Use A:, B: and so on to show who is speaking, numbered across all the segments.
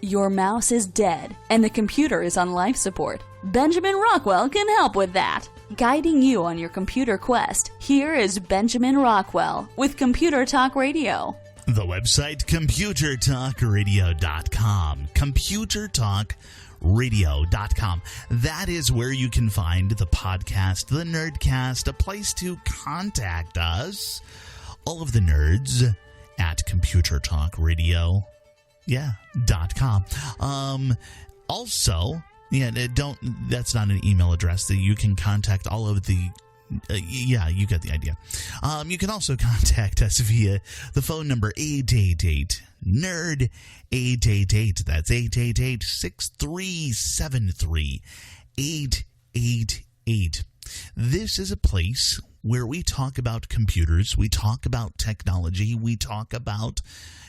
A: Your mouse is dead and the computer is on life support. Benjamin Rockwell can help with that. Guiding you on your computer quest, here is Benjamin Rockwell with Computer Talk Radio.
B: The website computertalkradio.com. computertalkradio.com. That is where you can find the podcast, the Nerdcast, a place to contact us. All of the nerds at computertalkradio.com. Also, that's not an email address that you can contact all of the you get the idea. You can also contact us via the phone number 888-NERD 888. That's 888-6373-888. This is a place where we talk about computers, we talk about technology, we talk about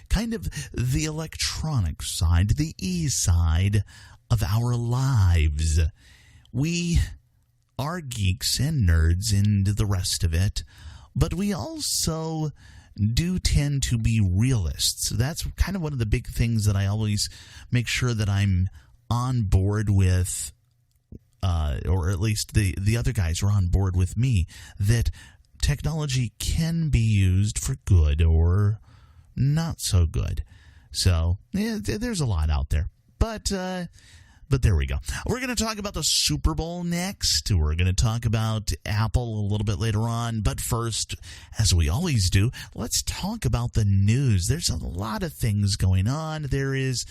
B: kind of the electronic side, the e-side of our lives. We are geeks and nerds and the rest of it, but we also do tend to be realists. That's kind of one of the big things that I always make sure that I'm on board with, or at least the other guys are on board with me, that technology can be used for good or not so good. So there's a lot out there. But there we go. We're going to talk about the Super Bowl next. We're going to talk about Apple a little bit later on. But first, as we always do, let's talk about the news. There's a lot of things going on. There is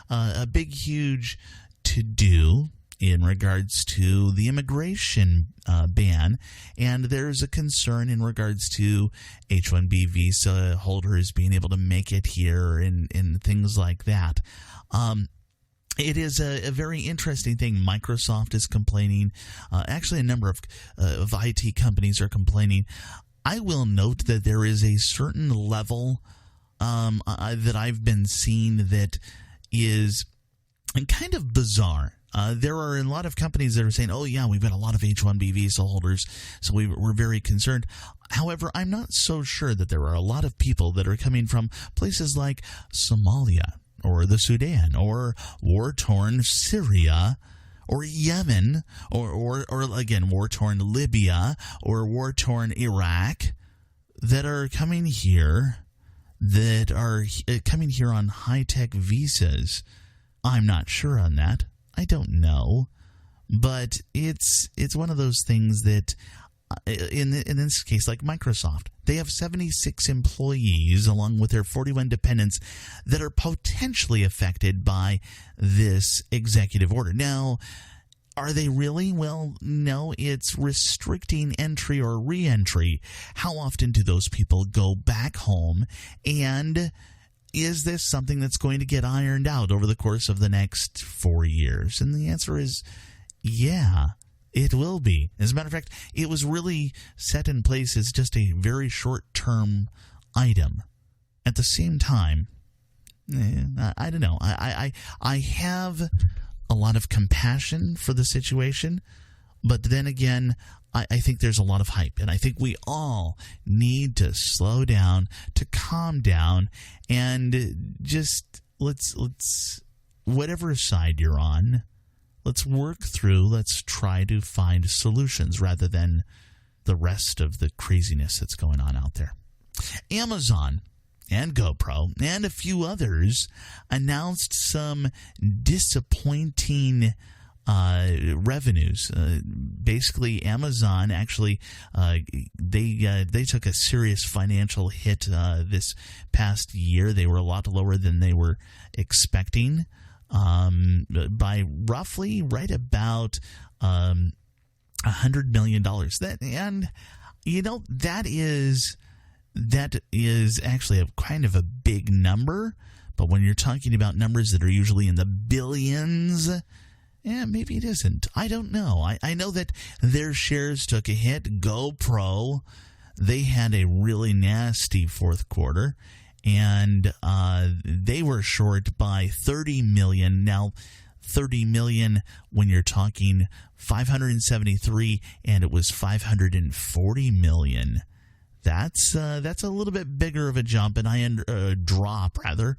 B: a big, huge to-do in regards to the immigration ban, and there's a concern in regards to H-1B visa holders being able to make it here and things like that. It is a very interesting thing. Microsoft is complaining. Actually, a number of IT companies are complaining. I will note that there is a certain level that I've been seeing that is kind of bizarre. There are a lot of companies that are saying, oh, yeah, we've got a lot of H-1B visa holders, so we're very concerned. However, I'm not so sure that there are a lot of people that are coming from places like Somalia or the Sudan or war-torn Syria or Yemen or again, war-torn Libya or war-torn Iraq that are coming here on high-tech visas. I'm not sure on that. I don't know, but it's one of those things that in this case, like Microsoft, they have 76 employees along with their 41 dependents that are potentially affected by this executive order. Now, are they really? Well, no, it's restricting entry or re-entry. How often do those people go back home? And is this something that's going to get ironed out over the course of the next 4 years? And the answer is, yeah, it will be. As a matter of fact, it was really set in place as just a very short-term item. At the same time, I don't know. I have a lot of compassion for the situation, but then again, I think there's a lot of hype, and I think we all need to slow down, to calm down, and just let's whatever side you're on, let's work through, let's try to find solutions rather than the rest of the craziness that's going on out there. Amazon and GoPro and a few others announced some disappointing revenues. Basically, Amazon actually they took a serious financial hit this past year. They were a lot lower than they were expecting by roughly right about $100 million. That is actually a kind of a big number. But when you're talking about numbers that are usually in the billions, maybe it isn't. I don't know. I know that their shares took a hit. GoPro, they had a really nasty fourth quarter, and they were short by $30 million. Now, $30 million when you're talking 573, and it was $540 million. That's a little bit bigger of a jump, and drop rather.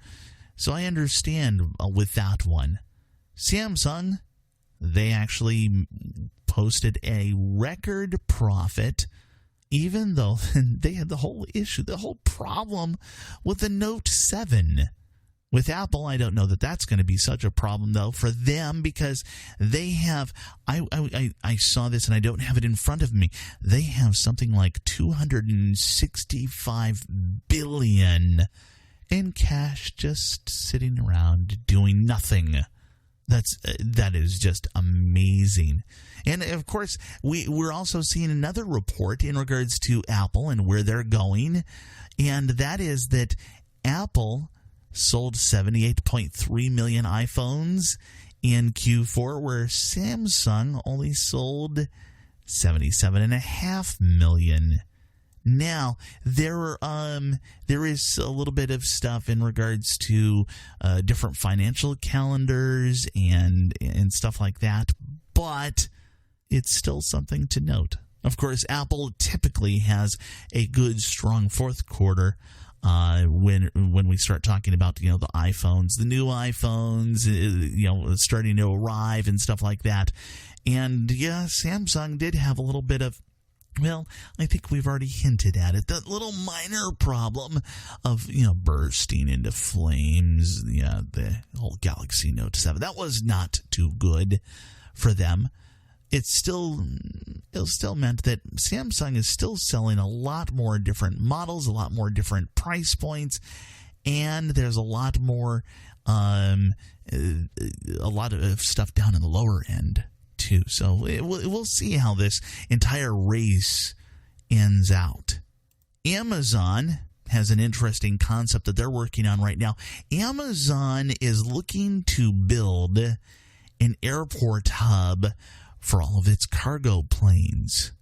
B: So I understand with that one. Samsung, they actually posted a record profit, even though they had the whole issue, the whole problem with the Note 7. With Apple, I don't know that that's going to be such a problem, though, for them, because they have, I saw this and I don't have it in front of me, they have something like $265 billion in cash just sitting around doing nothing. That is just amazing. And, of course, we're also seeing another report in regards to Apple and where they're going, and that is that Apple sold 78.3 million iPhones in Q4, where Samsung only sold 77.5 million. Now, there is a little bit of stuff in regards to different financial calendars and stuff like that, but it's still something to note. Of course, Apple typically has a good, strong fourth quarter when we start talking about, the iPhones, the new iPhones, starting to arrive and stuff like that. And yeah, Samsung did have a little bit of, well, I think we've already hinted at it, that little minor problem of, bursting into flames. Yeah, the whole Galaxy Note 7. That was not too good for them. It still meant that Samsung is still selling a lot more different models, a lot more different price points, and there's a lot more, a lot of stuff down in the lower end too. So we'll see how this entire race ends out. Amazon has an interesting concept that they're working on right now. Amazon is looking to build an airport hub for all of its cargo planes.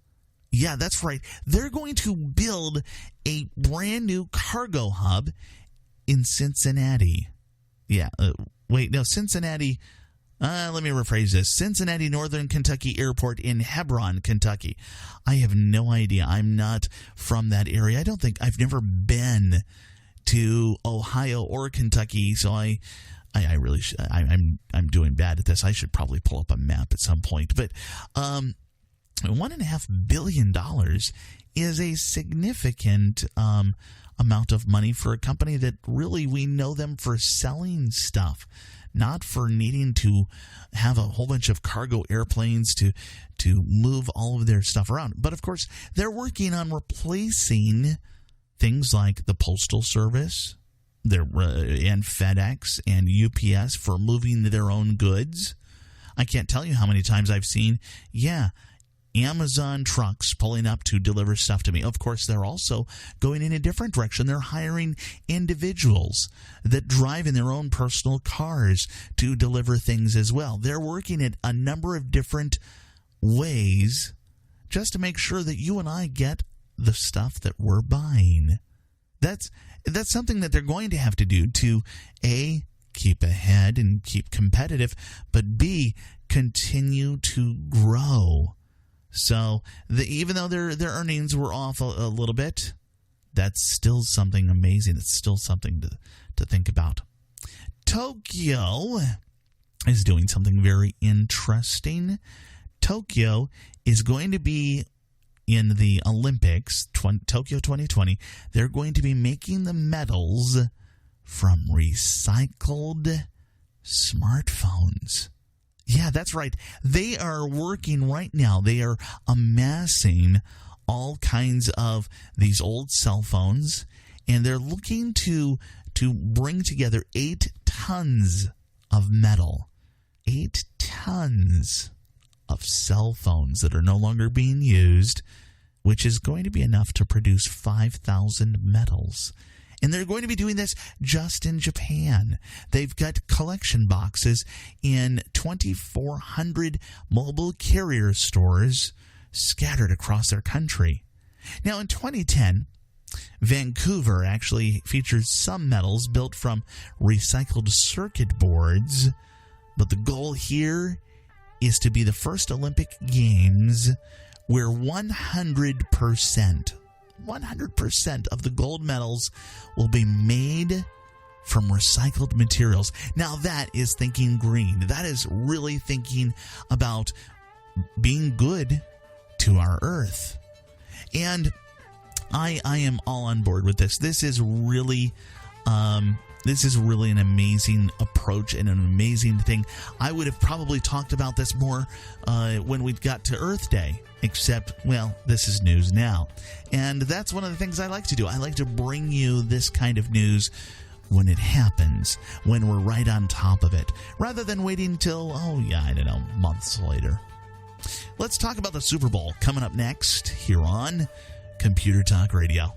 B: Yeah, that's right. They're going to build a brand new cargo hub in Cincinnati. Yeah, Cincinnati. Let me rephrase this. Cincinnati, Northern Kentucky Airport in Hebron, Kentucky. I have no idea. I'm not from that area. I've never been to Ohio or Kentucky, so I really should. I'm doing bad at this. I should probably pull up a map at some point. But $1.5 billion is a significant amount of money for a company that really we know them for selling stuff, not for needing to have a whole bunch of cargo airplanes to move all of their stuff around. But of course, they're working on replacing things like the Postal Service, and FedEx and UPS for moving their own goods. I can't tell you how many times I've seen, Amazon trucks pulling up to deliver stuff to me. Of course, they're also going in a different direction. They're hiring individuals that drive in their own personal cars to deliver things as well. They're working at a number of different ways just to make sure that you and I get the stuff that we're buying. That's something that they're going to have to do to, A, keep ahead and keep competitive, but B, continue to grow. So even though their earnings were off a little bit, that's still something amazing. It's still something to think about. Tokyo is doing something very interesting. Tokyo is going to be in the Olympics, Tokyo 2020, they're going to be making the medals from recycled smartphones. Yeah, that's right. They are working right now. They are amassing all kinds of these old cell phones, and they're looking to bring together 8 tons of metal. 8 tons of cell phones that are no longer being used, which is going to be enough to produce 5,000 medals. And they're going to be doing this just in Japan. They've got collection boxes in 2,400 mobile carrier stores scattered across their country. Now, in 2010, Vancouver actually featured some medals built from recycled circuit boards, but the goal here is to be the first Olympic Games where 100% of the gold medals will be made from recycled materials. Now that is thinking green. That is really thinking about being good to our earth. And I am all on board with this. This is really an amazing approach and an amazing thing. I would have probably talked about this more when we got to Earth Day, except, well, this is news now. And that's one of the things I like to do. I like to bring you this kind of news when it happens, when we're right on top of it, rather than waiting till, months later. Let's talk about the Super Bowl coming up next here on Computer Talk Radio.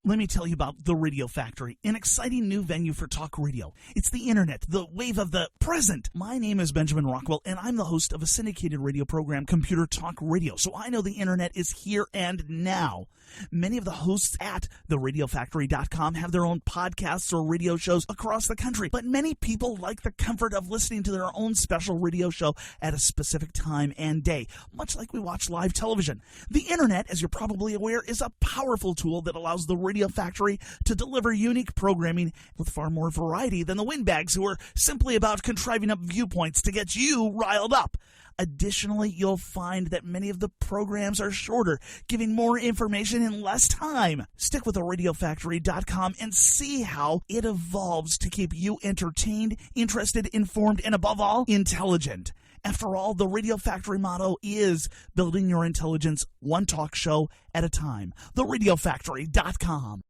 C: Let me tell you about The Radio Factory, an exciting new venue for talk radio. It's the internet, the wave of the present. My name is Benjamin Rockwell, and I'm the host of a syndicated radio program, Computer Talk Radio, so I know the internet is here and now. Many of the hosts at theradiofactory.com have their own podcasts or radio shows across the country, but many people like the comfort of listening to their own special radio show at a specific time and day, much like we watch live television. The internet, as you're probably aware, is a powerful tool that allows the Radio Factory to deliver unique programming with far more variety than the windbags who are simply about contriving up viewpoints to get you riled up. Additionally, you'll find that many of the programs are shorter, giving more information in less time. Stick with theradiofactory.com and see how it evolves to keep you entertained, interested, informed, and above all, intelligent. After all, the Radio Factory motto is building your intelligence one talk show at a time. theradiofactory.com.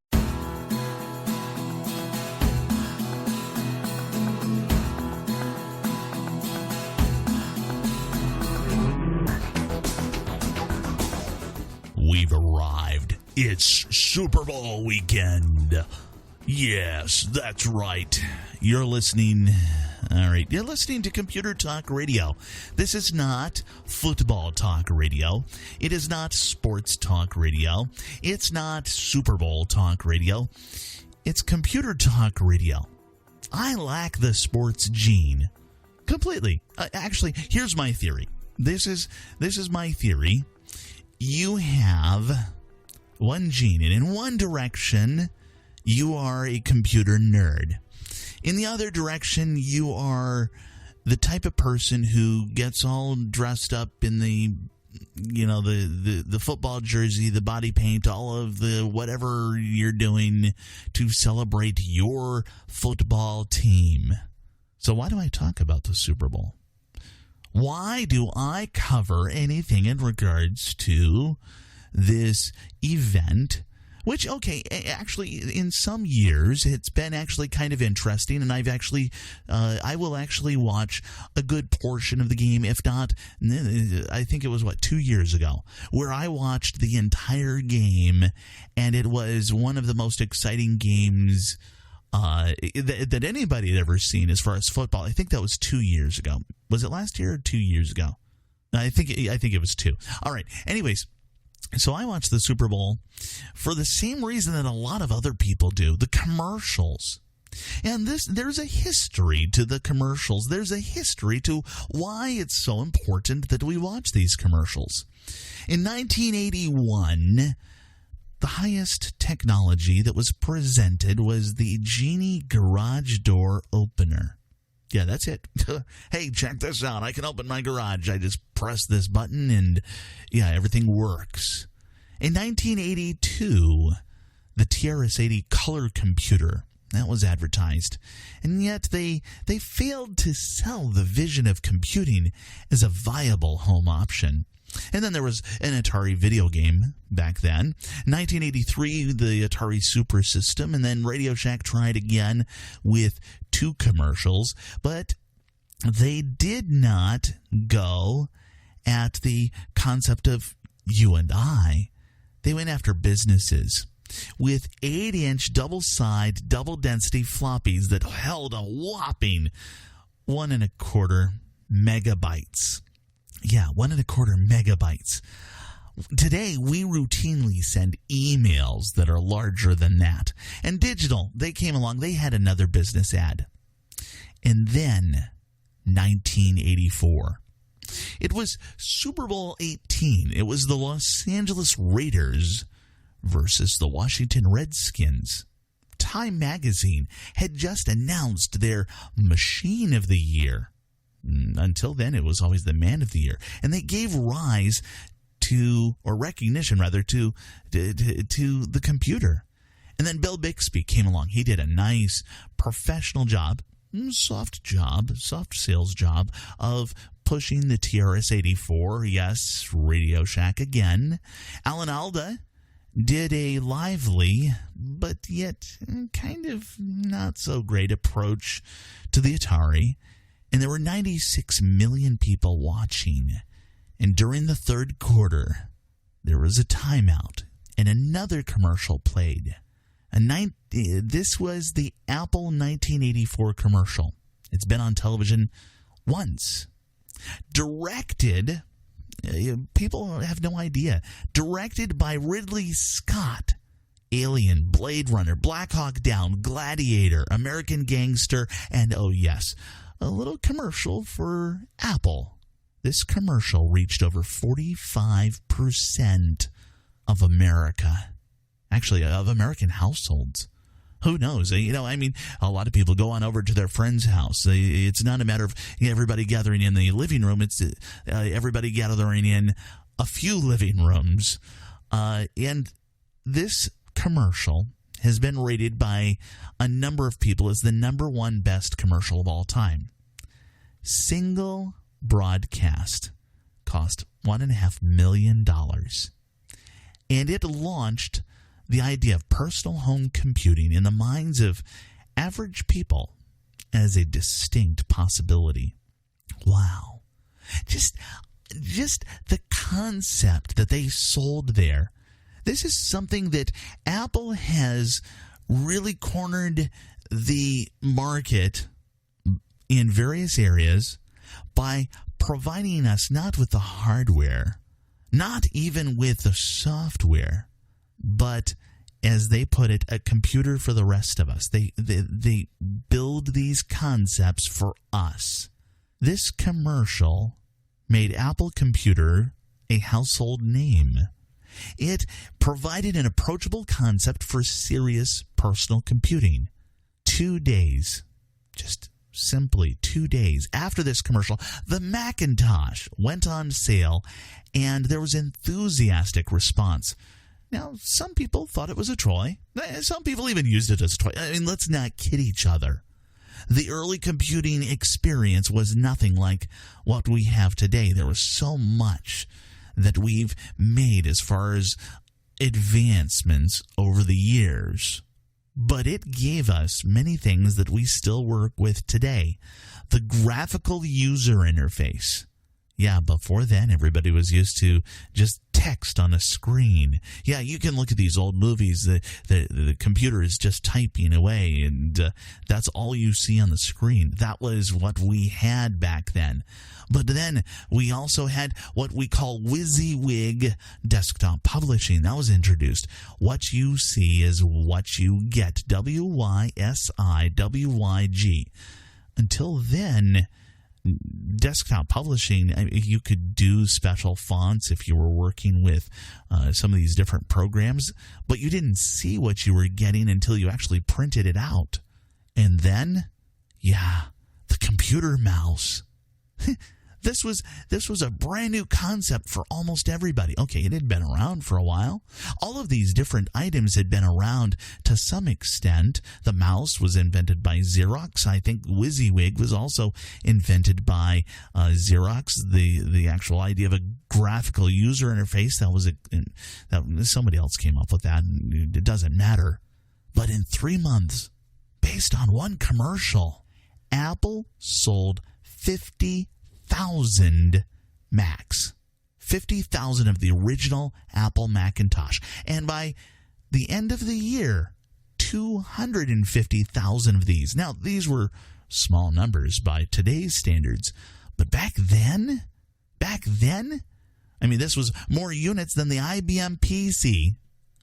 B: We've arrived. It's Super Bowl weekend. Yes, that's right. You're listening to Computer Talk Radio. This is not football talk radio. It is not sports talk radio. It's not Super Bowl talk radio. It's Computer Talk Radio. I lack the sports gene completely. Actually, here's my theory. This is my theory. You have one gene, and in one direction, you are a computer nerd. In the other direction, you are the type of person who gets all dressed up in the football jersey, the body paint, all of the whatever you're doing to celebrate your football team. So why do I talk about the Super Bowl? Why do I cover anything in regards to this event? Which, okay, actually, in some years, it's been actually kind of interesting, and I will actually watch a good portion of the game, if not, I think it was, 2 years ago, where I watched the entire game, and it was one of the most exciting games that anybody had ever seen as far as football. I think that was 2 years ago. Was it last year or 2 years ago? I think it was 2. All right. Anyways, so I watched the Super Bowl for the same reason that a lot of other people do, the commercials. And there's a history to the commercials. There's a history to why it's so important that we watch these commercials. In 1981, the highest technology that was presented was the Genie garage door opener. Yeah, that's it. Hey, check this out. I can open my garage. I just press this button and, everything works. In 1982, the TRS-80 color computer, that was advertised. And yet they failed to sell the vision of computing as a viable home option. And then there was an Atari video game back then. 1983, the Atari Super System, and then Radio Shack tried again with 2 commercials, but they did not go at the concept of you and I. They went after businesses with 8-inch double-side, double-density floppies that held a whopping 1.25 megabytes. Yeah, 1.25 megabytes. Today, we routinely send emails that are larger than that. And digital, they came along. They had another business ad. And then, 1984. It was Super Bowl 18. It was the Los Angeles Raiders versus the Washington Redskins. Time magazine had just announced their Machine of the Year. Until then, it was always the Man of the Year. And they gave rise to, or recognition rather, to the computer. And then Bill Bixby came along. He did a nice professional job, soft sales job of pushing the TRS-84, yes, Radio Shack again. Alan Alda did a lively, but yet kind of not so great approach to the Atari. And there were 96 million people watching. And during the third quarter, there was a timeout, and another commercial played. This was the Apple 1984 commercial. It's been on television once. Directed, people have no idea, directed by Ridley Scott. Alien, Blade Runner, Black Hawk Down, Gladiator, American Gangster, and oh yes, a little commercial for Apple. This commercial reached over 45% of America. Actually, of American households. Who knows? A lot of people go on over to their friend's house. It's not a matter of everybody gathering in the living room. It's everybody gathering in a few living rooms. And this commercial has been rated by a number of people as the number one best commercial of all time. Single broadcast cost $1.5 million. And it launched the idea of personal home computing in the minds of average people as a distinct possibility. Wow. Just the concept that they sold there. This is something that Apple has really cornered the market in various areas by providing us not with the hardware, not even with the software, but, as they put it, a computer for the rest of us. They build these concepts for us. This commercial made Apple Computer a household name. It provided an approachable concept for serious personal computing. 2 days, just simply 2 days after this commercial, the Macintosh went on sale, and there was enthusiastic response. Now, some people thought it was a toy. Some people even used it as a toy. I mean, let's not kid each other. The early computing experience was nothing like what we have today. There was so much that we've made as far as advancements over the years. But it gave us many things that we still work with today. The graphical user interface. Yeah, before then, everybody was used to just text on a screen. Yeah, you can look at these old movies. The computer is just typing away, and that's all you see on the screen. That was what we had back then. But then we also had what we call WYSIWYG desktop publishing. That was introduced. What you see is what you get. WYSIWYG. Until then, desktop publishing, you could do special fonts if you were working with some of these different programs, but you didn't see what you were getting until you actually printed it out. And then, the computer mouse. This was a brand new concept for almost everybody. Okay, it had been around for a while. All of these different items had been around to some extent. The mouse was invented by Xerox. I think WYSIWYG was also invented by Xerox. The actual idea of a graphical user interface, that somebody else came up with that. And it doesn't matter. But in 3 months, based on one commercial, Apple sold 50,000 Macs. 50,000 of the original Apple Macintosh. And by the end of the year, 250,000 of these. Now, these were small numbers by today's standards. But back then, this was more units than the IBM PC,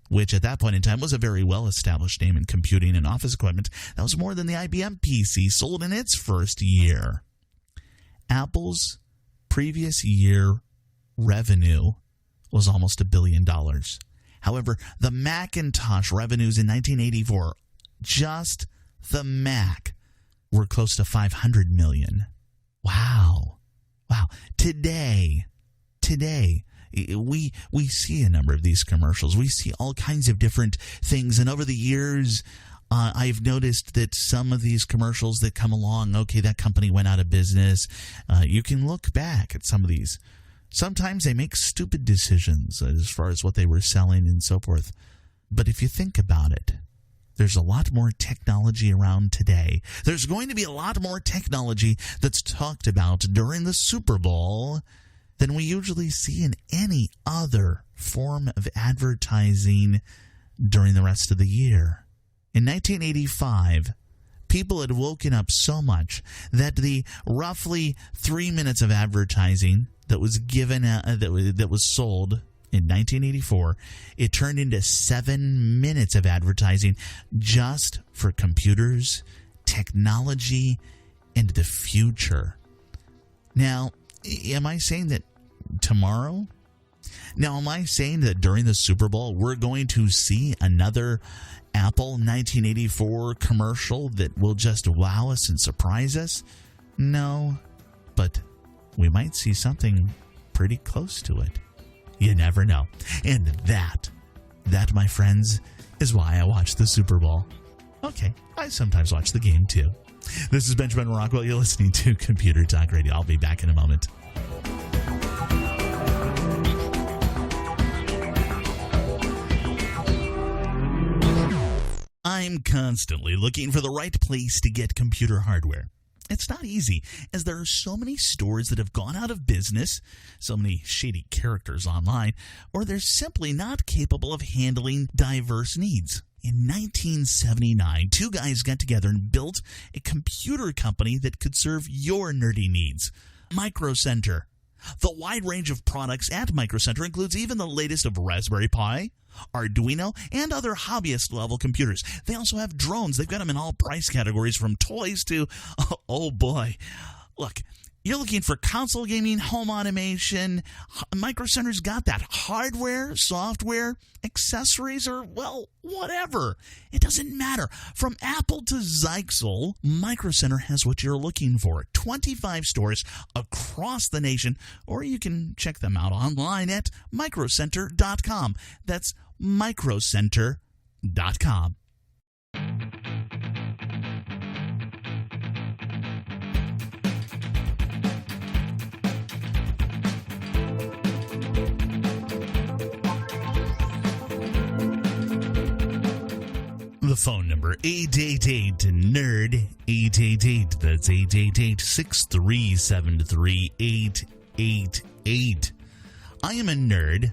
B: which at that point in time was a very well-established name in computing and office equipment. That was more than the IBM PC sold in its first year. Apple's previous year revenue was almost $1 billion. However, the Macintosh revenues in 1984, just the Mac, were close to $500 million. Wow. Today, we see a number of these commercials. We see all kinds of different things. And over the years, I've noticed that some of these commercials that come along, okay, that company went out of business. You can look back at some of these. Sometimes they make stupid decisions as far as what they were selling and so forth. But if you think about it, there's a lot more technology around today. There's going to be a lot more technology that's talked about during the Super Bowl than we usually see in any other form of advertising during the rest of the year. In 1985, people had woken up so much that the roughly 3 minutes of advertising that was given that was sold in 1984, it turned into 7 minutes of advertising just for computers, technology, and the future. Now, am I saying that tomorrow? Now, am I saying that during the Super Bowl we're going to see another Apple 1984 commercial that will just wow us and surprise us? No, but we might see something pretty close to it. You never know. And that, my friends, is why I watch the Super Bowl. Okay, I sometimes watch the game too. This is Benjamin Rockwell. You're listening to Computer Talk Radio. I'll be back in a moment. I'm constantly looking for the right place to get computer hardware. It's not easy, as there are so many stores that have gone out of business, so many shady characters online, or they're simply not capable of handling diverse needs. In 1979, two guys got together and built a computer company that could serve your nerdy needs. Micro Center. The wide range of products at Micro Center includes even the latest of Raspberry Pi, Arduino, and other hobbyist-level computers. They also have drones. They've got them in all price categories, from toys to, oh boy. Look, you're looking for console gaming, home automation. Micro Center's got that. Hardware, software, accessories, or, well, whatever. It doesn't matter. From Apple to Zyxel, Micro Center has what you're looking for. 25 stores across the nation, or you can check them out online at microcenter.com. That's microcenter.com. The phone number, 888-NERD, 888, that's 888-637-3888. I am a nerd.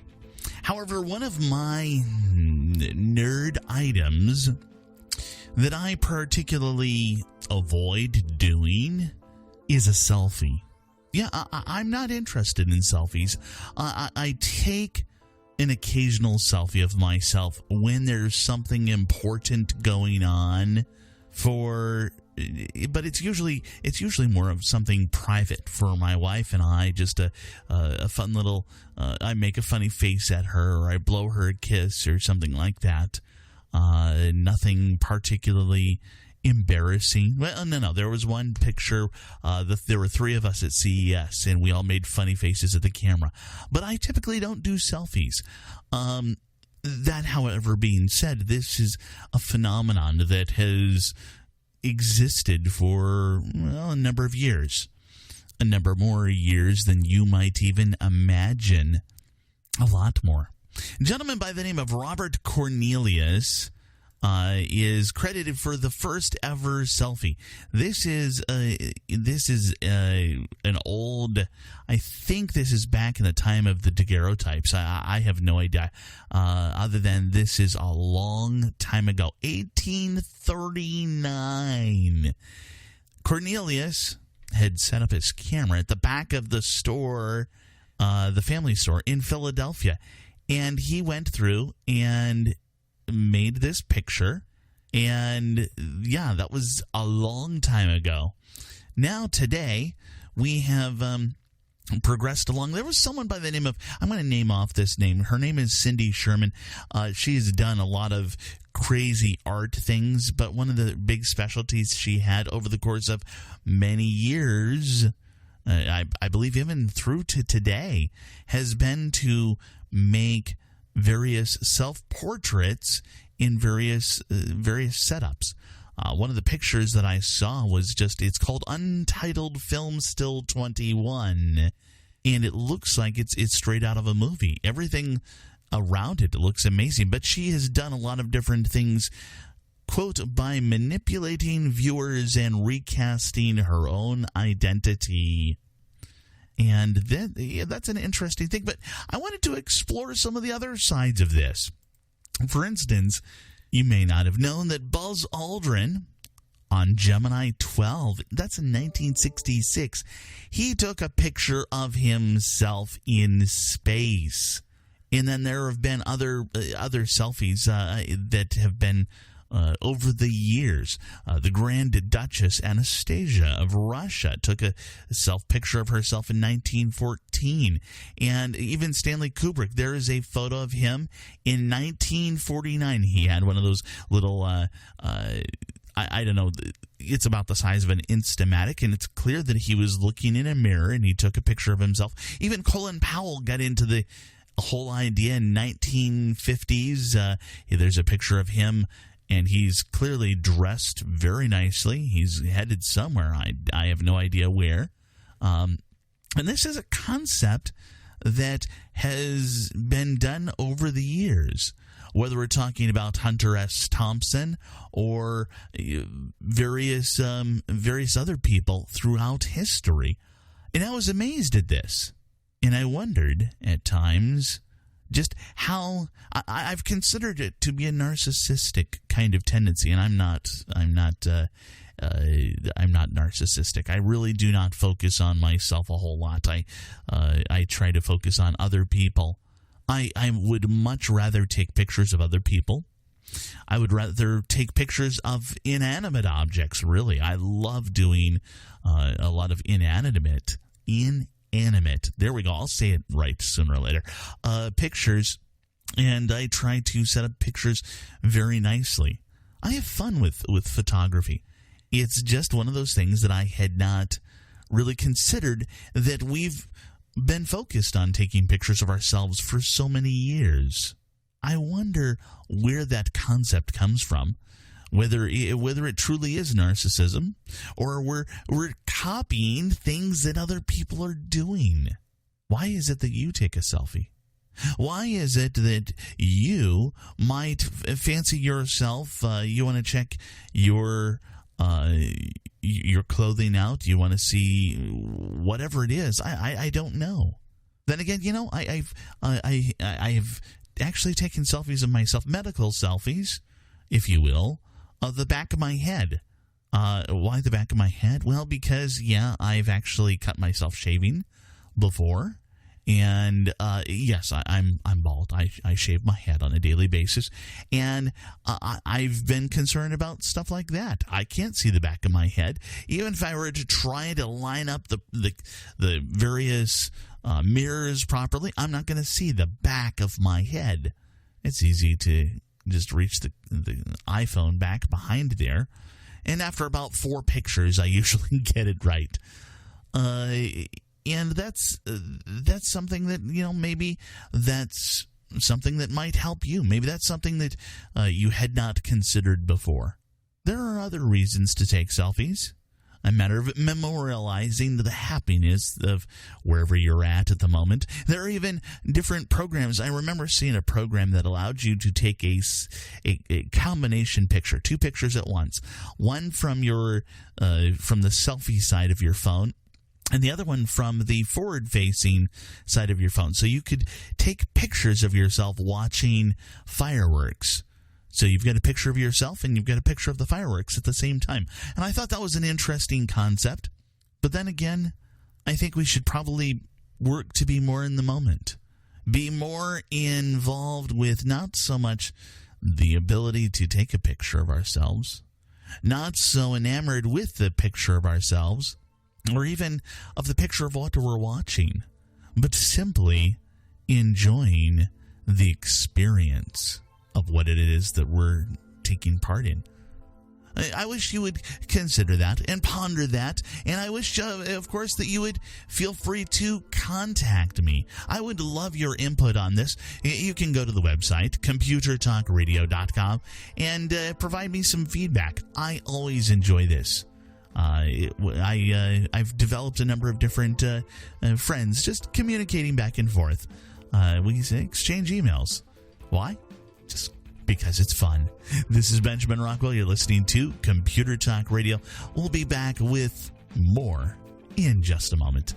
B: However, one of my nerd items that I particularly avoid doing is a selfie. Yeah, I'm not interested in selfies. I take an occasional selfie of myself when there's something important going on, but it's usually more of something private for my wife and I, just a fun little, I make a funny face at her, or I blow her a kiss or something like that. Nothing particularly embarrassing. Well, no. There was one picture. There were three of us at CES, and we all made funny faces at the camera. But I typically don't do selfies. That, however, being said, this is a phenomenon that has existed for, well, a number of years. A number more years than you might even imagine. A lot more. A gentleman by the name of Robert Cornelius is credited for the first ever selfie. This is an old. I think this is back in the time of the daguerreotypes. I have no idea. Other than this is a long time ago, 1839. Cornelius had set up his camera at the back of the store, the family store in Philadelphia, and he went through and made this picture, and yeah, that was a long time ago. Now today we have progressed along. There was someone by the name of, I'm going to name off this name. Her name is Cindy Sherman. She's done a lot of crazy art things, but one of the big specialties she had over the course of many years, I believe even through to today, has been to make various self-portraits in various setups. One of the pictures that I saw was it's called Untitled Film Still 21, and it looks like it's straight out of a movie. Everything around it looks amazing, but she has done a lot of different things, quote, by manipulating viewers and recasting her own identity. And that's an interesting thing, but I wanted to explore some of the other sides of this. For instance, you may not have known that Buzz Aldrin, on Gemini 12, that's in 1966, he took a picture of himself in space. And then there have been other selfies that have been over the years. The Grand Duchess Anastasia of Russia took a self-picture of herself in 1914. And even Stanley Kubrick, there is a photo of him in 1949. He had one of those little, I don't know, it's about the size of an Instamatic, and it's clear that he was looking in a mirror, and he took a picture of himself. Even Colin Powell got into the whole idea in 1950s. There's a picture of him, and he's clearly dressed very nicely. He's headed somewhere. I have no idea where. And this is a concept that has been done over the years, whether we're talking about Hunter S. Thompson or various other people throughout history. And I was amazed at this. And I wondered at times just how I've considered it to be a narcissistic kind of tendency, and I'm not narcissistic. I really do not focus on myself a whole lot. I try to focus on other people. I would much rather take pictures of other people. I would rather take pictures of inanimate objects. Really, I love doing a lot of inanimate. There we go. I'll say it right sooner or later. Pictures, and I try to set up pictures very nicely. I have fun with photography. It's just one of those things that I had not really considered, that we've been focused on taking pictures of ourselves for so many years. I wonder where that concept comes from. Whether it truly is narcissism, or we're copying things that other people are doing. Why is it that you take a selfie? Why is it that you might fancy yourself? You want to check your clothing out. You want to see whatever it is. I don't know. Then again, I have actually taken selfies of myself, medical selfies, if you will. The back of my head. Why the back of my head? Well, because, I've actually cut myself shaving before. And, yes, I'm bald. I shave my head on a daily basis. And I've been concerned about stuff like that. I can't see the back of my head. Even if I were to try to line up the various mirrors properly, I'm not going to see the back of my head. It's easy to just reach the iPhone back behind there, and after about 4 pictures, I usually get it right. And that's something that, maybe that's something that might help you. Maybe that's something that you had not considered before. There are other reasons to take selfies. A matter of memorializing the happiness of wherever you're at the moment. There are even different programs. I remember seeing a program that allowed you to take a combination picture, 2 pictures at once. One from the selfie side of your phone, and the other one from the forward-facing side of your phone. So you could take pictures of yourself watching fireworks. So you've got a picture of yourself and you've got a picture of the fireworks at the same time. And I thought that was an interesting concept. But then again, I think we should probably work to be more in the moment. Be more involved with not so much the ability to take a picture of ourselves, not so enamored with the picture of ourselves or even of the picture of what we're watching, but simply enjoying the experience of what it is that we're taking part in. I wish you would consider that and ponder that, and I wish, of course, that you would feel free to contact me. I would love your input on this. You can go to the website, computertalkradio.com, and provide me some feedback. I always enjoy this. I've developed a number of different friends, just communicating back and forth. We exchange emails. Why? Just because it's fun. This is Benjamin Rockwell. You're listening to Computer Talk Radio. We'll be back with more in just a moment.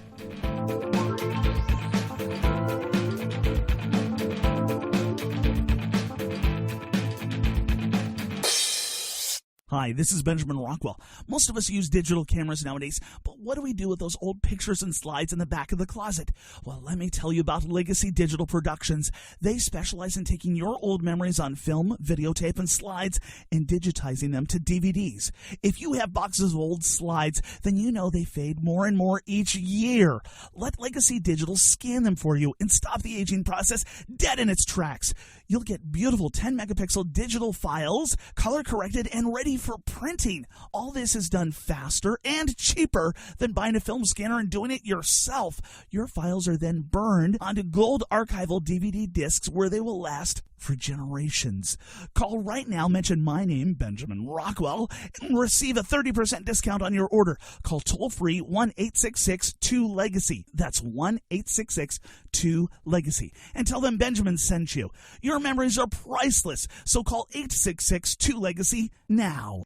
C: Hi, this is Benjamin Rockwell. Most of us use digital cameras nowadays, but what do we do with those old pictures and slides in the back of the closet? Well, let me tell you about Legacy Digital Productions. They specialize in taking your old memories on film, videotape, and slides and digitizing them to DVDs. If you have boxes of old slides, then you know they fade more and more each year. Let Legacy Digital scan them for you and stop the aging process dead in its tracks. You'll get beautiful 10-megapixel digital files, color-corrected and ready for printing. All this is done faster and cheaper than buying a film scanner and doing it yourself. Your files are then burned onto gold archival DVD discs where they will last for generations. Call right now, mention my name, Benjamin Rockwell, and receive a 30% discount on your order. Call toll-free 1-866-2-LEGACY. That's 1-866-2-LEGACY. And tell them Benjamin sent you. Your memories are priceless, so call 866-2-LEGACY now.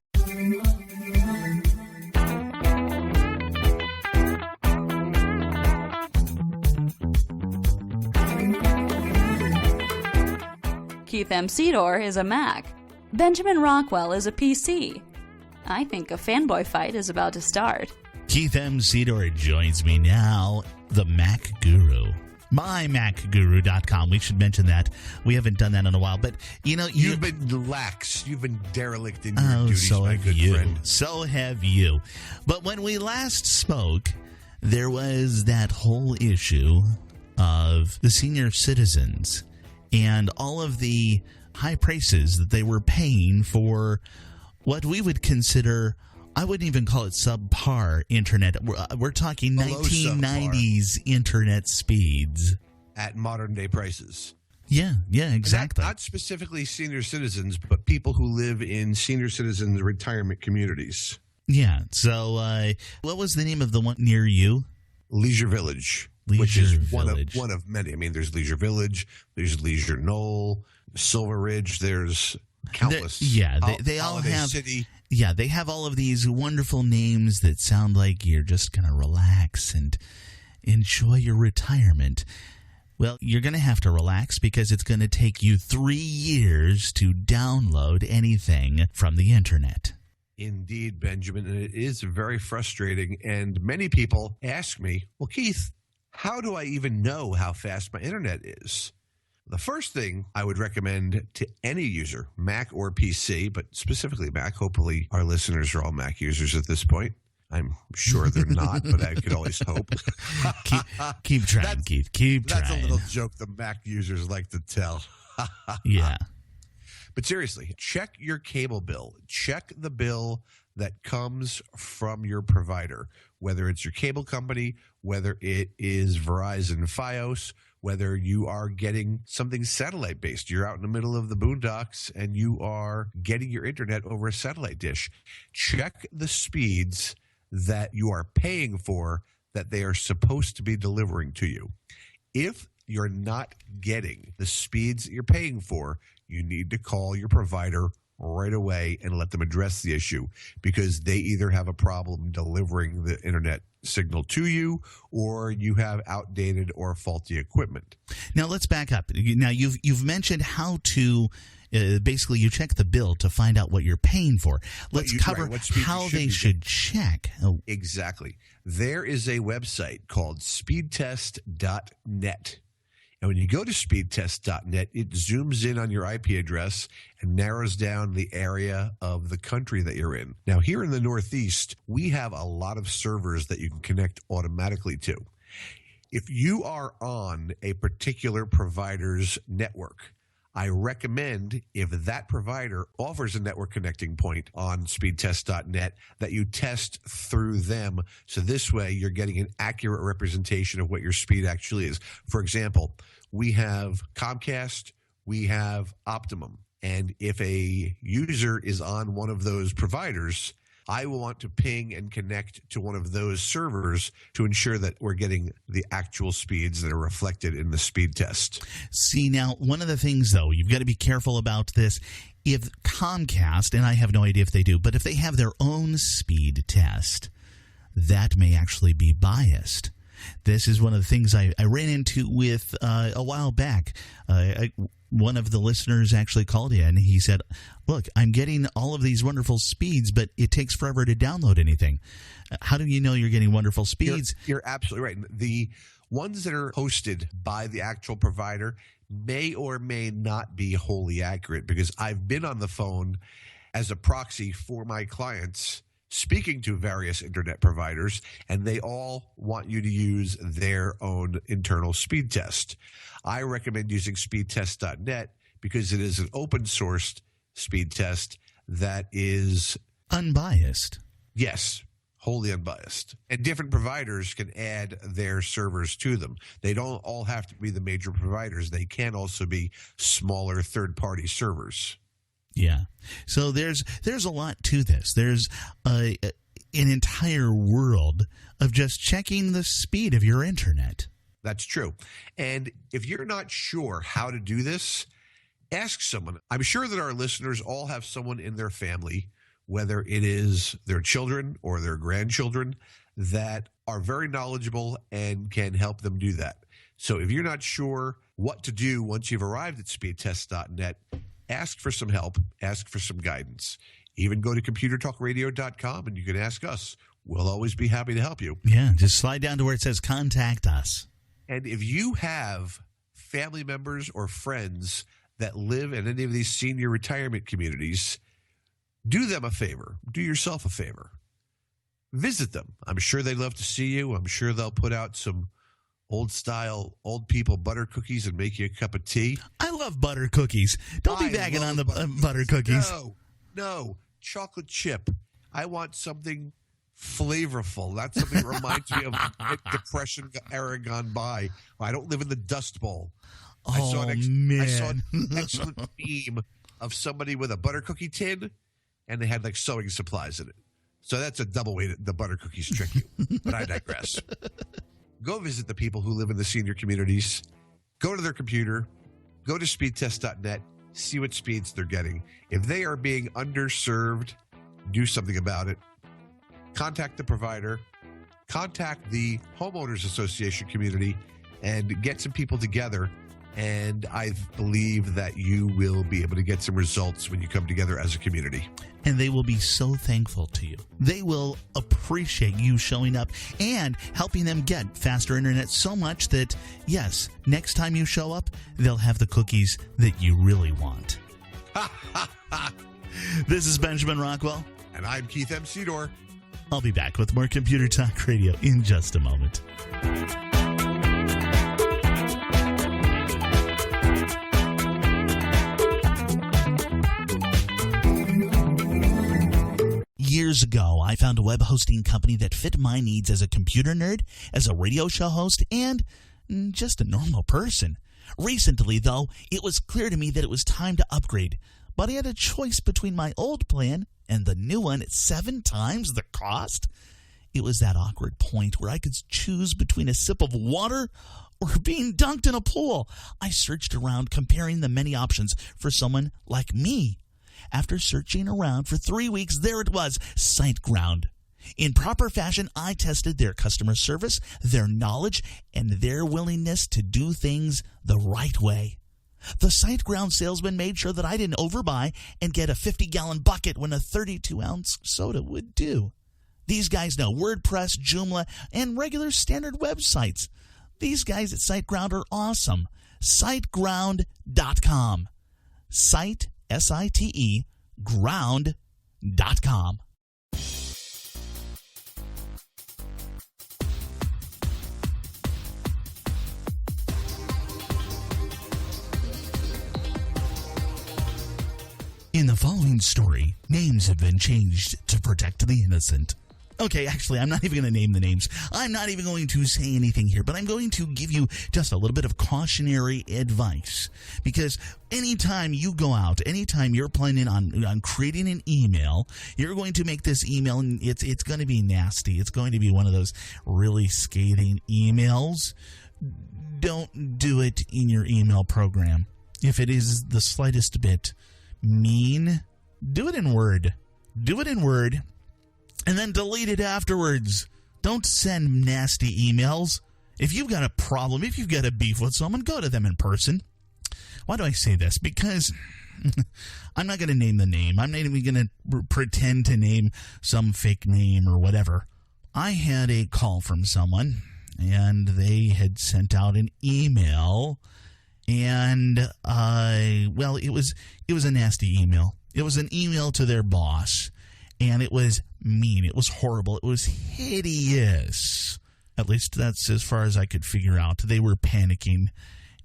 A: Keith M. Sedor is a Mac. Benjamin Rockwell is a PC. I think a fanboy fight is about to start.
B: Keith M. Sedor joins me now, the Mac Guru. MyMacGuru.com. We should mention that. We haven't done that in a while, but
D: you've been lax. You've been derelict in your duties,
B: so
D: my
B: have
D: good
B: you.
D: friend.
B: So have you. But when we last spoke, there was that whole issue of the senior citizens and all of the high prices that they were paying for what we would consider, I wouldn't even call it subpar internet. We're talking
D: Below
B: 1990s internet speeds.
D: At modern day prices.
B: Yeah, exactly.
D: Not specifically senior citizens, but people who live in senior citizen retirement communities.
B: Yeah, so what was the name of the one near you?
D: Leisure Village. Which is one of many. I mean, there's Leisure Village, there's Leisure Knoll, Silver Ridge, there's countless.
B: They all have
D: City.
B: Yeah, they have all of these wonderful names that sound like you're just going to relax and enjoy your retirement. Well, you're going to have to relax because it's going to take you 3 years to download anything from the internet.
D: Indeed, Benjamin, and it is very frustrating. And many people ask me, well, Keith, how do I even know how fast my internet is? The first thing I would recommend to any user, Mac or PC, but specifically Mac, hopefully our listeners are all Mac users at this point. I'm sure they're not, but I could always hope.
B: Keep trying, Keith. Keep trying.
D: That's a little joke the Mac users like to tell.
B: Yeah.
D: But seriously, check your cable bill. Check the bill that comes from your provider, whether it's your cable company, whether it is Verizon Fios, whether you are getting something satellite-based. You're out in the middle of the boondocks and you are getting your internet over a satellite dish. Check the speeds that you are paying for that they are supposed to be delivering to you. If you're not getting the speeds that you're paying for, you need to call your provider right away and let them address the issue, because they either have a problem delivering the internet signal to you or you have outdated or faulty equipment.
B: Now let's back up. Now you've mentioned how to basically you check the bill to find out what you're paying for. Let's cover how they should check. Oh.
D: Exactly. There is a website called speedtest.net. And when you go to speedtest.net, it zooms in on your IP address and narrows down the area of the country that you're in. Now, here in the Northeast, we have a lot of servers that you can connect automatically to. If you are on a particular provider's network, I recommend, if that provider offers a network connecting point on speedtest.net, that you test through them. So this way you're getting an accurate representation of what your speed actually is. For example, we have Comcast, we have Optimum. And if a user is on one of those providers, I will want to ping and connect to one of those servers to ensure that we're getting the actual speeds that are reflected in the speed test.
B: See, now, one of the things, though, you've got to be careful about this. If Comcast, and I have no idea if they do, but if they have their own speed test, that may actually be biased. This is one of the things I ran into with a while back. One of the listeners actually called in. He said, look, I'm getting all of these wonderful speeds, but it takes forever to download anything. How do you know you're getting wonderful speeds?
D: You're absolutely right. The ones that are hosted by the actual provider may or may not be wholly accurate, because I've been on the phone as a proxy for my clients speaking to various internet providers, and they all want you to use their own internal speed test. I recommend using speedtest.net because it is an open sourced speed test that is
B: unbiased.
D: Yes, wholly unbiased. And different providers can add their servers to them. They don't all have to be the major providers. They can also be smaller third-party servers.
B: Yeah. So there's a lot to this. There's an entire world of just checking the speed of your internet.
D: That's true. And if you're not sure how to do this, ask someone. I'm sure that our listeners all have someone in their family, whether it is their children or their grandchildren, that are very knowledgeable and can help them do that. So if you're not sure what to do once you've arrived at speedtest.net, ask for some help, ask for some guidance. Even go to computertalkradio.com and you can ask us. We'll always be happy to help you.
B: Yeah, just slide down to where it says contact us.
D: And if you have family members or friends that live in any of these senior retirement communities, do them a favor. Do yourself a favor. Visit them. I'm sure they'd love to see you. I'm sure they'll put out some old-style, old people butter cookies and make you a cup of tea.
B: I love butter cookies. Don't be bagging on the butter cookies.
D: No. Chocolate chip. I want something flavorful. That's something that reminds me of the Depression era gone by. I don't live in the Dust Bowl. I saw an excellent meme of somebody with a butter cookie tin, and they had like sewing supplies in it. So that's a double way that the butter cookies trick you. But I digress. Go visit the people who live in the senior communities. Go to their computer. Go to speedtest.net. See what speeds they're getting. If they are being underserved, do something about it. Contact the provider. Contact the homeowners association community and get some people together. And I believe that you will be able to get some results when you come together as a community.
B: And they will be so thankful to you. They will appreciate you showing up and helping them get faster internet so much that, yes, next time you show up, they'll have the cookies that you really want. This is Benjamin Rockwell.
D: And I'm Keith M. Sedor.
B: I'll be back with more Computer Talk Radio in just a moment. Years ago, I found a web hosting company that fit my needs as a computer nerd, as a radio show host, and just a normal person. Recently, though, it was clear to me that it was time to upgrade, but I had a choice between my old plan and the new one at 7 times the cost. It was that awkward point where I could choose between a sip of water or being dunked in a pool. I searched around, comparing the many options for someone like me. After searching around for 3 weeks, there it was, SiteGround. In proper fashion, I tested their customer service, their knowledge, and their willingness to do things the right way. The SiteGround salesman made sure that I didn't overbuy and get a 50-gallon bucket when a 32-ounce soda would do. These guys know WordPress, Joomla, and regular standard websites. These guys at SiteGround are awesome. siteground.com. Site, S-I-T-E, ground.com. In the following story, names have been changed to protect the innocent. Okay, actually, I'm not even going to name the names. I'm not even going to say anything here, but I'm going to give you just a little bit of cautionary advice. Because anytime you go out, anytime you're planning on creating an email, you're going to make this email, and it's going to be nasty. It's going to be one of those really scathing emails. Don't do it in your email program. If it is the slightest bit mean, do it in Word. Do it in Word. And then delete it afterwards. Don't send nasty emails. If you've got a problem, if you've got a beef with someone, go to them in person. Why do I say this? Because I'm not going to name the name. I'm not even going to pretend to name some fake name or whatever. I had a call from someone, and they had sent out an email, and it was a nasty email. It was an email to their boss. And it was mean. It was horrible. It was hideous. At least that's as far as I could figure out. They were panicking.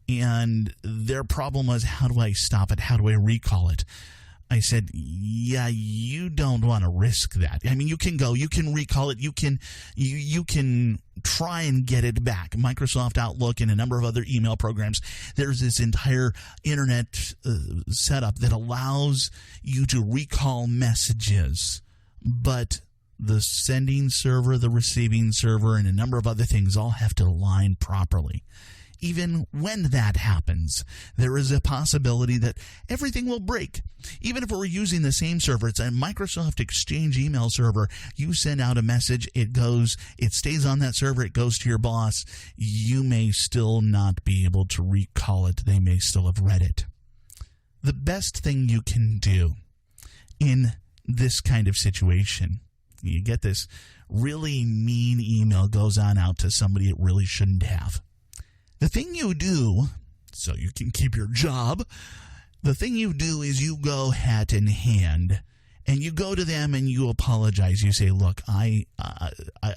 B: And their problem was, how do I stop it? How do I recall it? I said, yeah, you don't want to risk that. I mean, you can go. You can recall it. You can try and get it back. Microsoft Outlook and a number of other email programs. There's this entire internet setup that allows you to recall messages. But the sending server, the receiving server, and a number of other things all have to align properly. Even when that happens, there is a possibility that everything will break. Even if we're using the same server, it's a Microsoft Exchange email server. You send out a message, it stays on that server, it goes to your boss. You may still not be able to recall it. They may still have read it. The best thing you can do in this kind of situation, you get this really mean email goes on out to somebody it really shouldn't have. The thing you do, so you can keep your job, the thing you do is you go hat in hand, and you go to them and you apologize. You say, look, I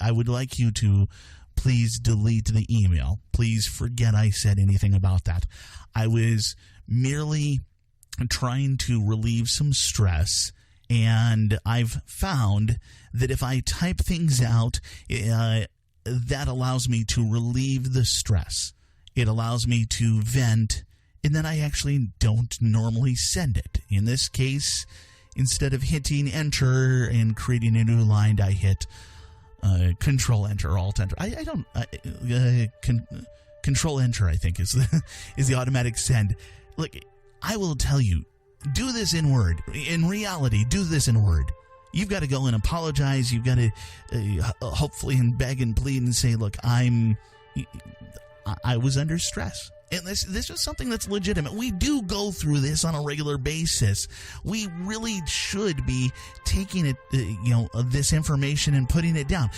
B: would like you to please delete the email. Please forget I said anything about that. I was merely trying to relieve some stress, and I've found that if I type things out, that allows me to relieve the stress. It allows me to vent, and then I actually don't normally send it. In this case, instead of hitting enter and creating a new line, I hit control enter, alt enter. Control enter, I think, is the automatic send. Look, I will tell you, do this in Word. In reality, do this in Word. You've got to go and apologize. You've got to hopefully and beg and plead and say, look, I was under stress. And this is something that's legitimate. We do go through this on a regular basis. We really should be taking it, this information and putting it down.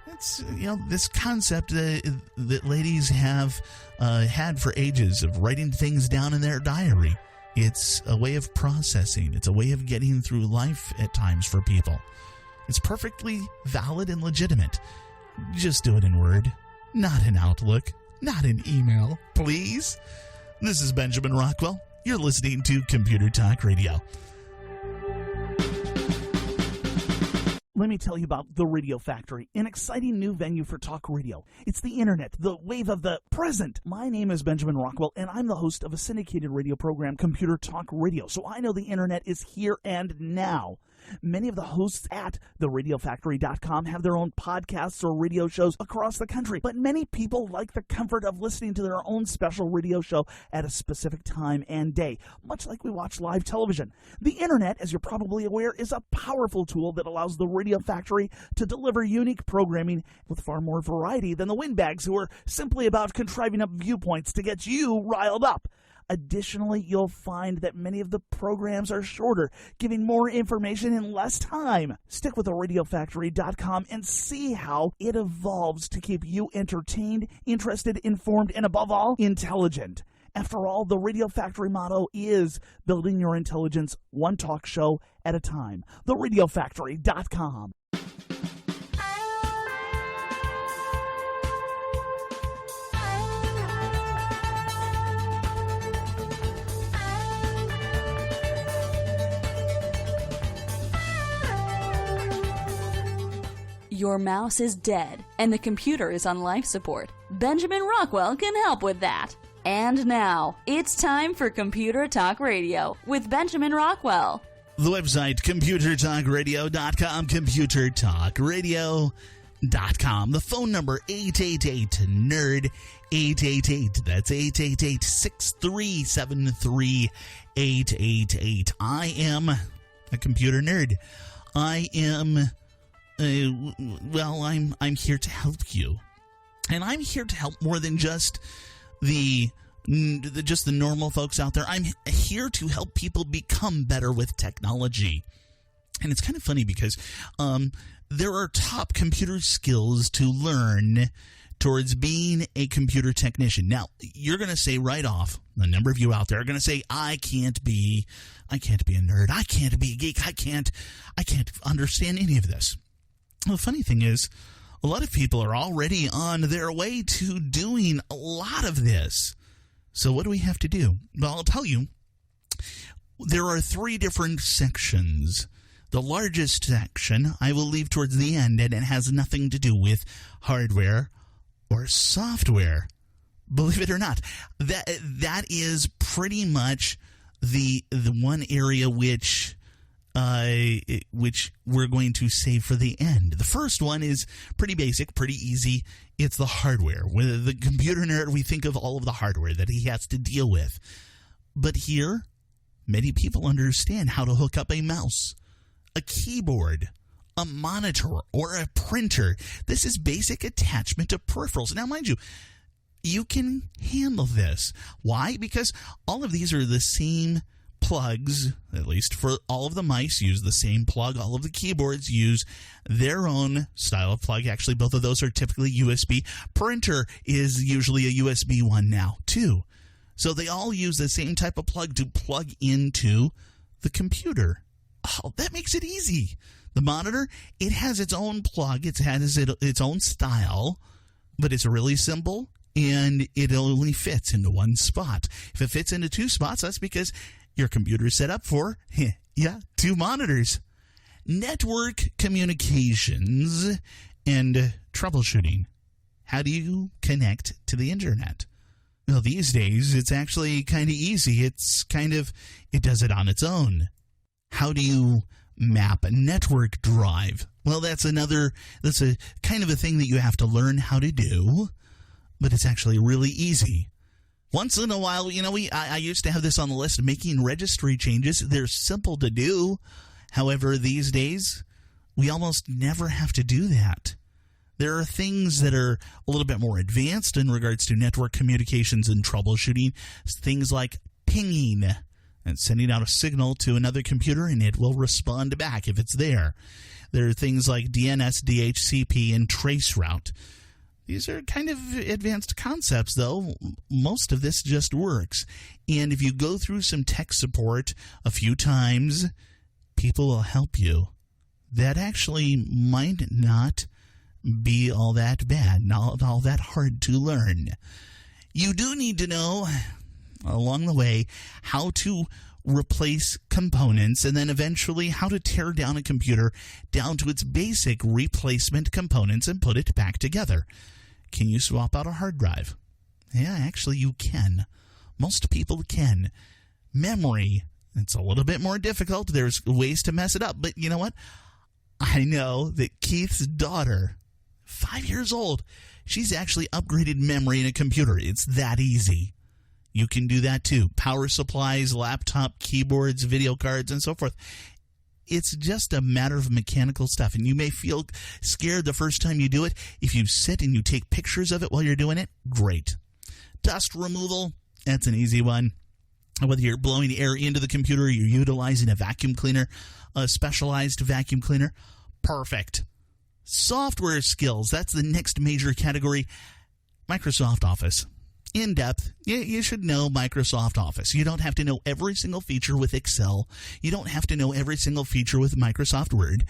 B: It's, this concept that ladies have had for ages of writing things down in their diary. It's a way of processing. It's a way of getting through life at times for people. It's perfectly valid and legitimate. Just do it in Word, not in Outlook, not in email, please. This is Benjamin Rockwell. You're listening to Computer Talk Radio.
C: Let me tell you about the Radio Factory, an exciting new venue for talk radio. It's the internet, the wave of the present. My name is Benjamin Rockwell, and I'm the host of a syndicated radio program, Computer Talk Radio. So I know the internet is here and now. Many of the hosts at theradiofactory.com have their own podcasts or radio shows across the country, but many people like the comfort of listening to their own special radio show at a specific time and day, much like we watch live television. The internet, as you're probably aware, is a powerful tool that allows the Radio Factory to deliver unique programming with far more variety than the windbags who are simply about contriving up viewpoints to get you riled up. Additionally, you'll find that many of the programs are shorter, giving more information in less time. Stick with theradiofactory.com and see how it evolves to keep you entertained, interested, informed, and above all, intelligent. After all, the Radio Factory motto is building your intelligence one talk show at a time. TheRadioFactory.com.
A: Your mouse is dead and the computer is on life support. Benjamin Rockwell can help with that. And now, it's time for Computer Talk Radio with Benjamin Rockwell.
B: The website, computertalkradio.com, computertalkradio.com. The phone number, 888-NERD, 888. That's 888-6373-888. I am a computer nerd. I am... I'm here to help you, and I'm here to help more than just the normal folks out there. I'm here to help people become better with technology, and it's kind of funny because there are top computer skills to learn towards being a computer technician. Now, you're going to say right off, a number of you out there are going to say, I can't be a nerd, I can't be a geek, I can't understand any of this. Well, the funny thing is, a lot of people are already on their way to doing a lot of this. So what do we have to do? Well, I'll tell you, there are 3 different sections. The largest section I will leave towards the end, and it has nothing to do with hardware or software. Believe it or not, that is pretty much the one area which we're going to save for the end. The first one is pretty basic, pretty easy. It's the hardware. With the computer nerd, we think of all of the hardware that he has to deal with. But here, many people understand how to hook up a mouse, a keyboard, a monitor, or a printer. This is basic attachment to peripherals. Now, mind you, you can handle this. Why? Because all of these are the same plugs, at least for all of the mice, use the same plug. All of the keyboards use their own style of plug. Actually, both of those are typically USB. Printer is usually a USB one now, too. So they all use the same type of plug to plug into the computer. Oh, that makes it easy. The monitor, it has its own plug. It has its own style, but it's really simple, and it only fits into one spot. If it fits into 2 spots, that's because your computer is set up for, 2 monitors. Network communications and troubleshooting. How do you connect to the internet? Well, these days, it's actually kind of easy. It does it on its own. How do you map a network drive? Well, that's a kind of a thing that you have to learn how to do, but it's actually really easy. Once in a while, I used to have this on the list, making registry changes. They're simple to do. However, these days, we almost never have to do that. There are things that are a little bit more advanced in regards to network communications and troubleshooting. Things like pinging and sending out a signal to another computer, and it will respond back if it's there. There are things like DNS, DHCP, and traceroute. These are kind of advanced concepts, though. Most of this just works. And if you go through some tech support a few times, people will help you. That actually might not be all that bad, not all that hard to learn. You do need to know, along the way, how to replace components, and then eventually how to tear down a computer down to its basic replacement components and put it back together. Can you swap out a hard drive? Yeah, actually you can. Most people can. Memory, it's a little bit more difficult. There's ways to mess it up, but you know what? I know that Keith's daughter, 5 years old, she's actually upgraded memory in a computer. It's that easy. You can do that too. Power supplies, laptop, keyboards, video cards, and so forth. It's just a matter of mechanical stuff, and you may feel scared the first time you do it. If you sit and you take pictures of it while you're doing it, great. Dust removal, that's an easy one. Whether you're blowing air into the computer or you're utilizing a vacuum cleaner, a specialized vacuum cleaner, perfect. Software skills, that's the next major category. Microsoft Office. in depth, you should know Microsoft Office. You don't have to know every single feature with Excel. You don't have to know every single feature with Microsoft Word.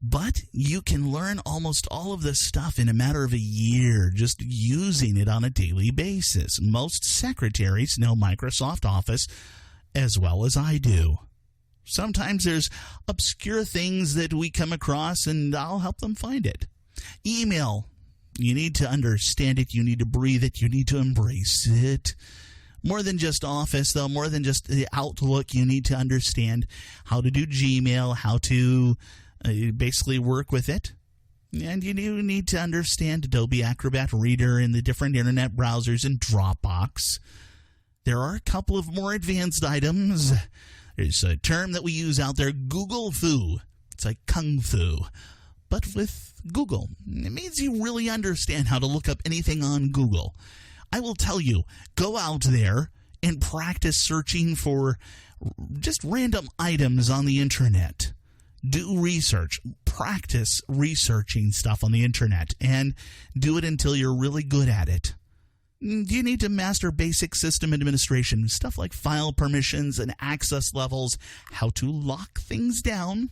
B: But you can learn almost all of this stuff in a matter of a year just using it on a daily basis. Most secretaries know Microsoft Office as well as I do. Sometimes there's obscure things that we come across, and I'll help them find it. Email. You need to understand it. You need to breathe it. You need to embrace it. More than just Office, though, more than just the Outlook, you need to understand how to do Gmail, how to basically work with it. And you do need to understand Adobe Acrobat Reader and the different internet browsers and Dropbox. There are a couple of more advanced items. There's a term that we use out there, Google Fu. It's like Kung Fu, but with Google. It means you really understand how to look up anything on Google. I will tell you, go out there and practice searching for just random items on the internet. Do research. Practice researching stuff on the internet and do it until you're really good at it. You need to master basic system administration, stuff like file permissions and access levels, how to lock things down,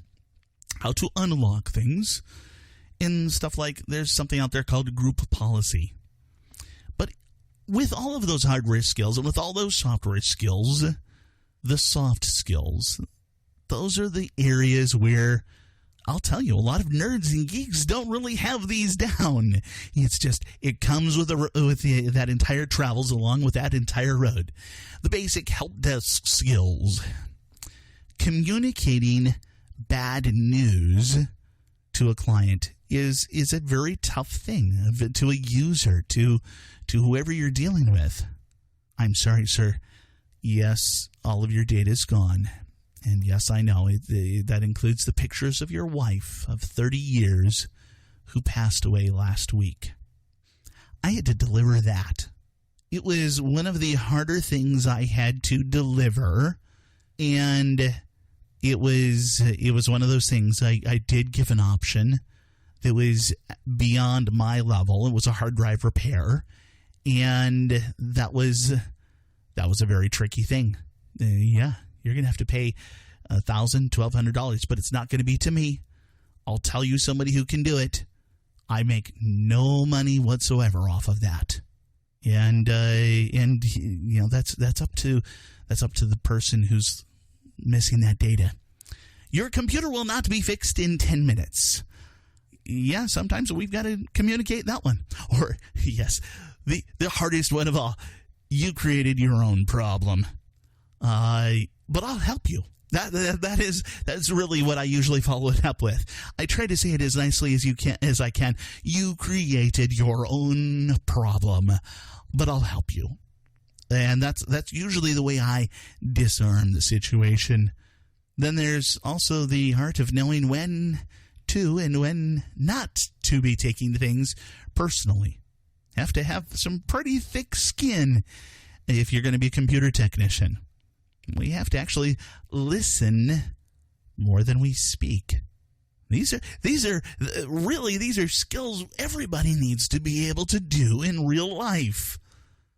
B: how to unlock things, and stuff like there's something out there called group policy. But with all of those hardware skills and with all those software skills, the soft skills, those are the areas where, I'll tell you, a lot of nerds and geeks don't really have these down. It's just, it comes with that entire travels along with that entire road. The basic help desk skills. Communicating bad news to a client is a very tough thing, to a user, to whoever you're dealing with. I'm sorry, sir. Yes, all of your data is gone. And yes, I know, that includes the pictures of your wife of 30 years who passed away last week. I had to deliver that. It was one of the harder things I had to deliver, and it was one of those things I did give an option that was beyond my level. It was a hard drive repair, and that was a very tricky thing. You're going to have to pay $1,000, $1,200, but it's not going to be to me. I'll tell you somebody who can do it. I make no money whatsoever off of that. And you know, that's up to the person who's missing that data. Your computer will not be fixed in 10 minutes. Yeah, sometimes we've got to communicate that one. Or yes, the hardest one of all. You created your own problem. But I'll help you. That's really what I usually follow it up with. I try to say it as nicely as I can. You created your own problem, but I'll help you. And that's usually the way I disarm the situation. Then there's also the art of knowing when to and when not to be taking things personally. Have to have some pretty thick skin if you're going to be a computer technician. We have to actually listen more than we speak. These are skills everybody needs to be able to do in real life.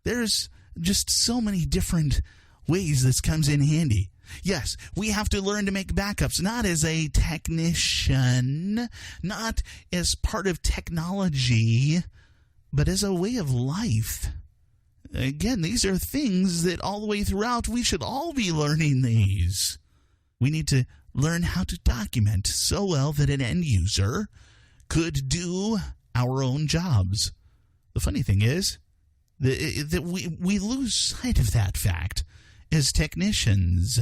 B: There's just so many different ways this comes in handy. Yes, we have to learn to make backups, not as a technician, not as part of technology, but as a way of life. Again, these are things that all the way throughout, we should all be learning these. We need to learn how to document so well that an end user could do our own jobs. The funny thing is that we lose sight of that fact as technicians,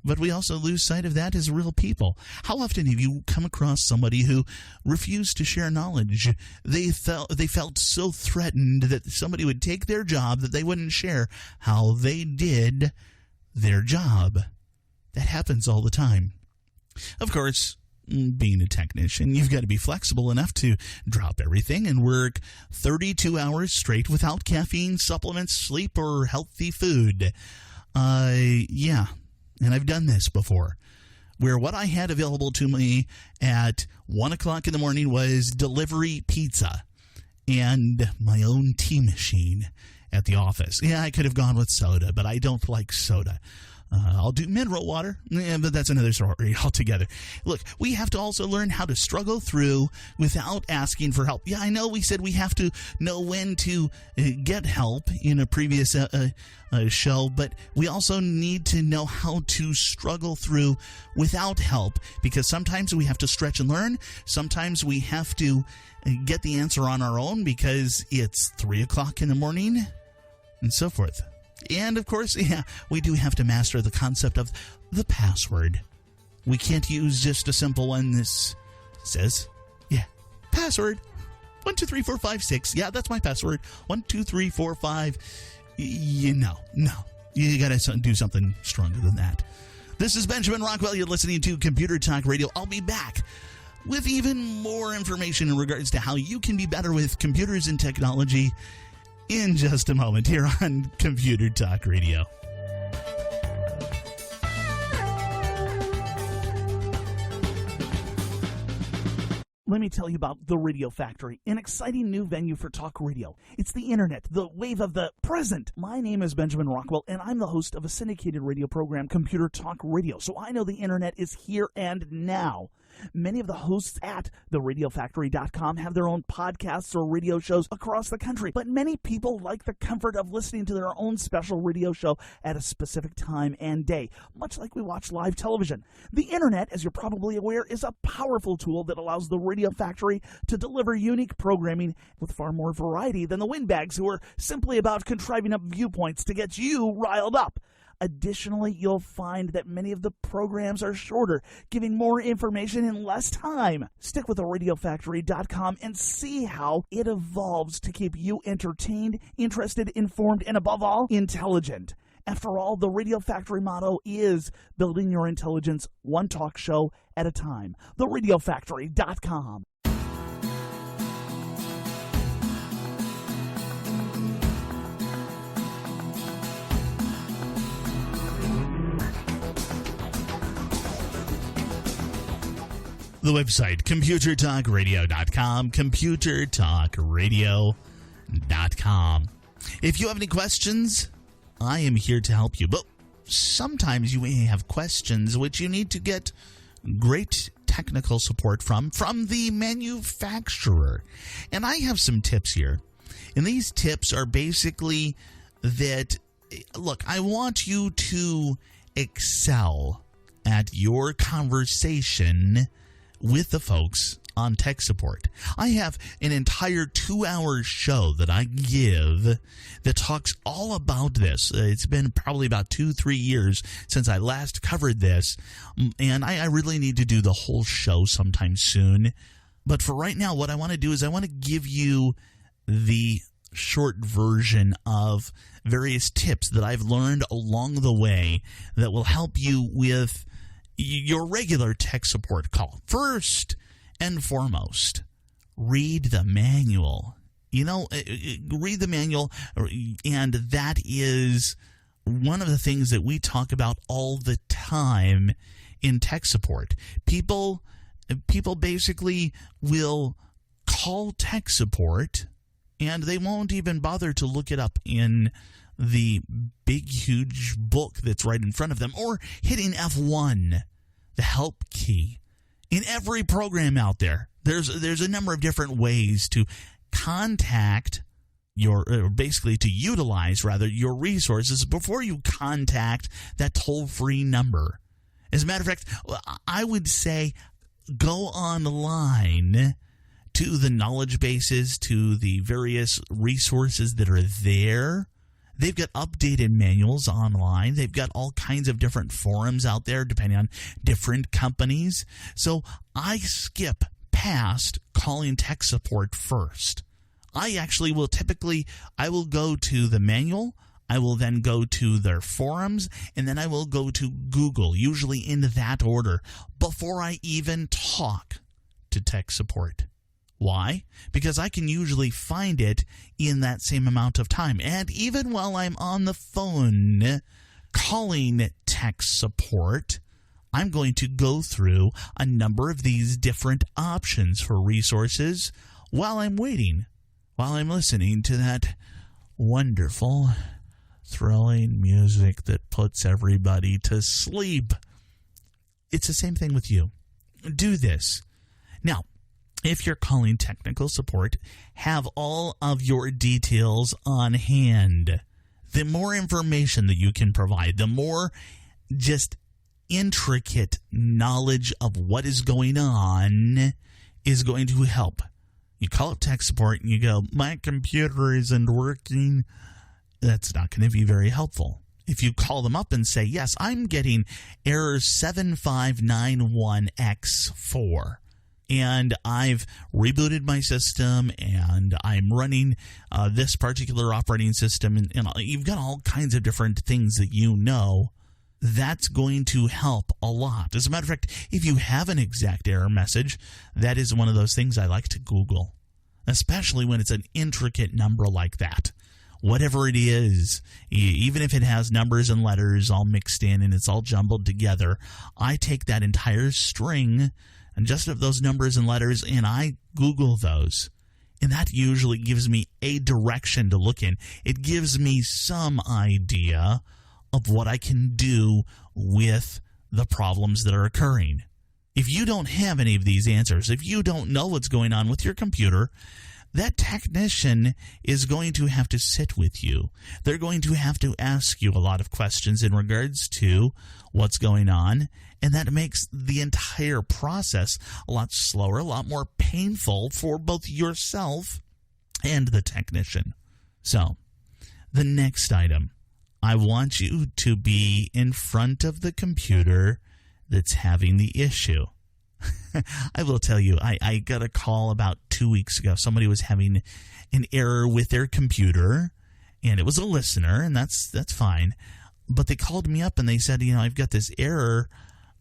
B: but we also lose sight of that as real people. How often have you come across somebody who refused to share knowledge? They felt so threatened that somebody would take their job that they wouldn't share how they did their job. That happens all the time. Of course, being a technician, you've got to be flexible enough to drop everything and work 32 hours straight without caffeine, supplements, sleep, or healthy food. Yeah. And I've done this before, where what I had available to me at 1 o'clock in the morning was delivery pizza and my own tea machine at the office. Yeah, I could have gone with soda, but I don't like soda. I'll do mineral water, but that's another story altogether. Look, we have to also learn how to struggle through without asking for help. Yeah, I know we said we have to know when to get help in a previous show, but we also need to know how to struggle through without help, because sometimes we have to stretch and learn. Sometimes we have to get the answer on our own because it's 3 o'clock in the morning and so forth. And, of course, we do have to master the concept of the password. We can't use just a simple one. This says, password. 1, 2, 3, 4, 5, 6. Yeah, that's my password. 1, 2, 3, 4, 5. No. You got to do something stronger than that. This is Benjamin Rockwell. You're listening to Computer Talk Radio. I'll be back with even more information in regards to how you can be better with computers and technology in just a moment here on Computer Talk Radio.
C: Let me tell you about the Radio Factory, an exciting new venue for talk radio. It's the internet, the wave of the present. My name is Benjamin Rockwell, and I'm the host of a syndicated radio program, Computer Talk Radio. So I know the internet is here and now. Many of the hosts at theradiofactory.com have their own podcasts or radio shows across the country, but many people like the comfort of listening to their own special radio show at a specific time and day, much like we watch live television. The internet, as you're probably aware, is a powerful tool that allows the Radio Factory to deliver unique programming with far more variety than the windbags who are simply about contriving up viewpoints to get you riled up. Additionally, you'll find that many of the programs are shorter, giving more information in less time. Stick with theradiofactory.com and see how it evolves to keep you entertained, interested, informed, and above all, intelligent. After all, the Radio Factory motto is building your intelligence one talk show at a time. theradiofactory.com.
B: The website, computertalkradio.com, computertalkradio.com. If you have any questions, I am here to help you. But sometimes you may have questions which you need to get great technical support from the manufacturer. And I have some tips here. And these tips are basically that, look, I want you to excel at your conversation with the folks on tech support. I have an entire 2-hour show that I give that talks all about this. It's been probably about 2-3 years since I last covered this, and I really need to do the whole show sometime soon. But for right now, what I want to do is I want to give you the short version of various tips that I've learned along the way that will help you with your regular tech support call. First and foremost, read the manual. Read the manual, and that is one of the things that we talk about all the time in tech support. People basically will call tech support, and they won't even bother to look it up in the big, huge book that's right in front of them, or hitting F1, the help key. In every program out there, there's a number of different ways to contact to utilize your resources before you contact that toll-free number. As a matter of fact, I would say go online to the knowledge bases, to the various resources that are there. They've got updated manuals online. They've got all kinds of different forums out there depending on different companies. So I skip past calling tech support first. I actually will I will go to the manual. I will then go to their forums, and then I will go to Google, usually in that order, before I even talk to tech support. Why? Because I can usually find it in that same amount of time. And even while I'm on the phone calling tech support, I'm going to go through a number of these different options for resources while I'm waiting, while I'm listening to that wonderful, thrilling music that puts everybody to sleep. It's the same thing with you. Do this. Now, if you're calling technical support, have all of your details on hand. The more information that you can provide, the more just intricate knowledge of what is going on is going to help. You call up tech support and you go, my computer isn't working. That's not going to be very helpful. If you call them up and say, yes, I'm getting error 7591X4, and I've rebooted my system, and I'm running this particular operating system, and you've got all kinds of different things that you know, that's going to help a lot. As a matter of fact, if you have an exact error message, that is one of those things I like to Google, especially when it's an intricate number like that. Whatever it is, even if it has numbers and letters all mixed in and it's all jumbled together, I take that entire string and just of those numbers and letters and I Google those. And that usually gives me a direction to look in. It gives me some idea of what I can do with the problems that are occurring. If you don't have any of these answers, if you don't know what's going on with your computer, that technician is going to have to sit with you. They're going to have to ask you a lot of questions in regards to what's going on, and that makes the entire process a lot slower, a lot more painful for both yourself and the technician. So, the next item, I want you to be in front of the computer that's having the issue. I will tell you, I got a call about 2 weeks ago. Somebody was having an error with their computer, and it was a listener, and that's fine. But they called me up and they said, I've got this error,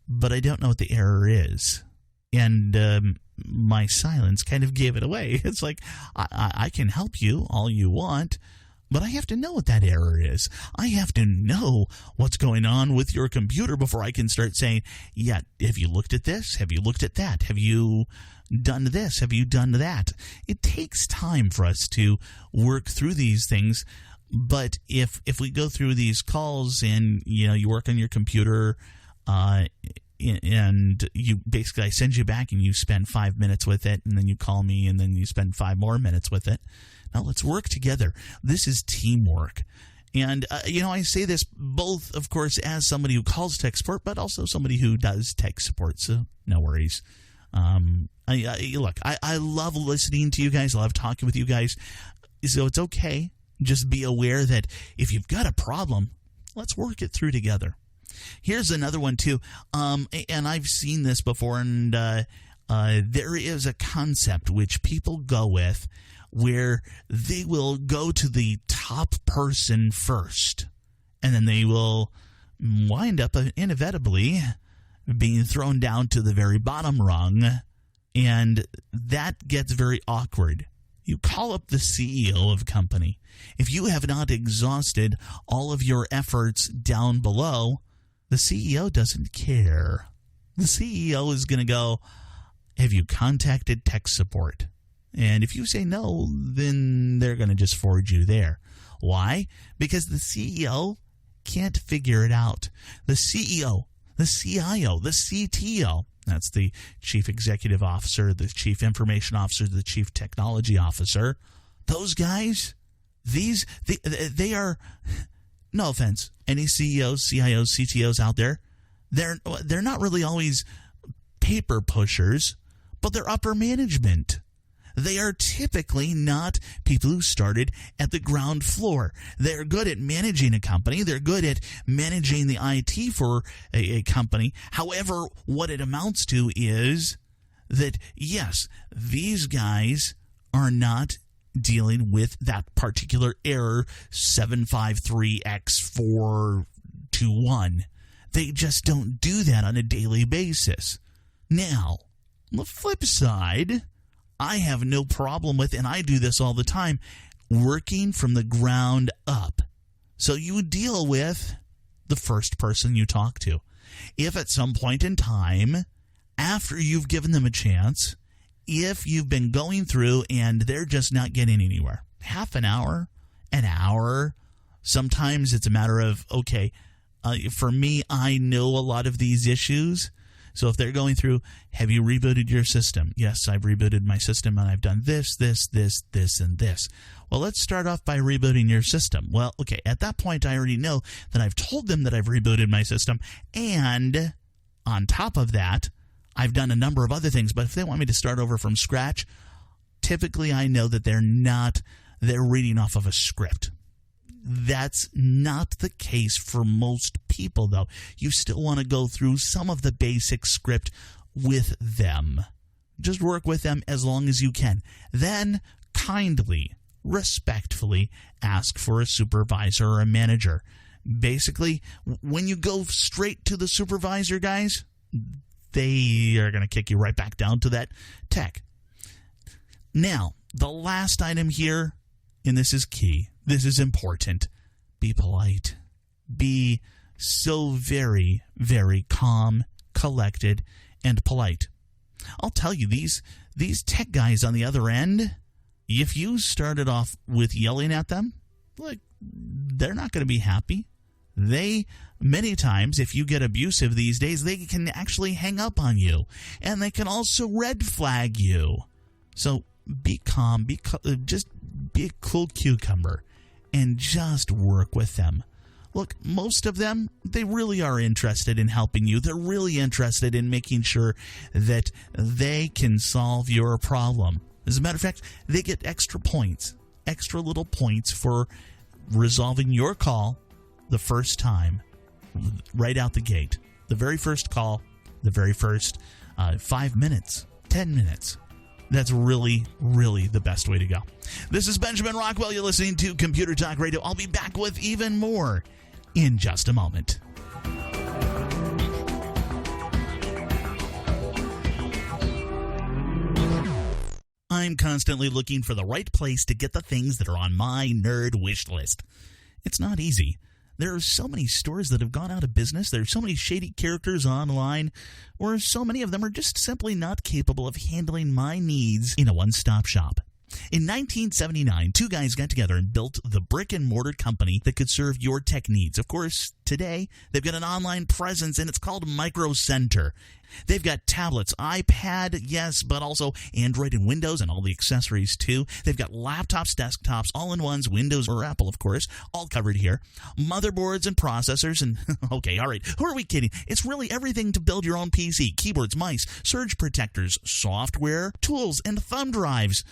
B: but I don't know what the error is. And my silence kind of gave it away. It's like, I can help you all you want, but I have to know what that error is. I have to know what's going on with your computer before I can start saying, yeah, have you looked at this? Have you looked at that? Have you done this? Have you done that? It takes time for us to work through these things. But if we go through these calls and, you work on your computer and you basically, I send you back and you spend 5 minutes with it, and then you call me and then you spend 5 more minutes with it. Now, let's work together. This is teamwork. And, I say this both, of course, as somebody who calls tech support, but also somebody who does tech support, so no worries. I love listening to you guys. I love talking with you guys. So it's okay. Just be aware that if you've got a problem, let's work it through together. Here's another one, too. And I've seen this before, and there is a concept which people go with where they will go to the top person first, and then they will wind up inevitably being thrown down to the very bottom rung, and that gets very awkward. You call up the CEO of a company. If you have not exhausted all of your efforts down below, the CEO doesn't care. The CEO is going to go, have you contacted tech support? And if you say no, then they're going to just forward you there. Why? Because the CEO can't figure it out. The CEO, the CIO, the CTO, that's the Chief Executive Officer, the Chief Information Officer, the Chief Technology Officer, those guys, they are, no offense, any CEOs, CIOs, CTOs out there, they're not really always paper pushers, but they're upper management. They are typically not people who started at the ground floor. They're good at managing a company. They're good at managing the IT for a company. However, what it amounts to is that, yes, these guys are not dealing with that particular error 753X421. They just don't do that on a daily basis. Now, on the flip side, I have no problem with, and I do this all the time, working from the ground up. So you deal with the first person you talk to. If at some point in time, after you've given them a chance, if you've been going through and they're just not getting anywhere, half an hour, an hour. Sometimes it's a matter of, okay, for me, I know a lot of these issues. So if they're going through, have you rebooted your system? Yes, I've rebooted my system, and I've done this, and this. Well, let's start off by rebooting your system. Well, okay, at that point, I already know that I've told them that I've rebooted my system, and on top of that, I've done a number of other things. But if they want me to start over from scratch, typically I know that they're reading off of a script. That's not the case for most people, though. You still want to go through some of the basic script with them. Just work with them as long as you can. Then kindly, respectfully ask for a supervisor or a manager. Basically, when you go straight to the supervisor, guys, they are going to kick you right back down to that tech. Now, the last item here, and this is key. This is important. Be polite. Be so very, very calm, collected, and polite. I'll tell you, these tech guys on the other end, if you started off with yelling at them, look, they're not going to be happy. Many times, if you get abusive these days, they can actually hang up on you. And they can also red flag you. So be calm. Just be a cool cucumber. And just work with them. Look, most of them, they really are interested in helping you. They're really interested in making sure that they can solve your problem. As a matter of fact, they get extra points, extra little points for resolving your call the first time, right out the gate. The very first call, the very first 5 minutes, 10 minutes. That's really, really the best way to go. This is Benjamin Rockwell. You're listening to Computer Talk Radio. I'll be back with even more in just a moment. I'm constantly looking for the right place to get the things that are on my nerd wish list. It's not easy. There are so many stores that have gone out of business. There are so many shady characters online, or so many of them are just simply not capable of handling my needs in a one-stop shop. In 1979, two guys got together and built the brick-and-mortar company that could serve your tech needs. Of course, today, they've got an online presence, and it's called Micro Center. They've got tablets, iPad, yes, but also Android and Windows and all the accessories, too. They've got laptops, desktops, all-in-ones, Windows or Apple, of course, all covered here. Motherboards and processors, and okay, all right, who are we kidding? It's really everything to build your own PC. Keyboards, mice, surge protectors, software, tools, and thumb drives.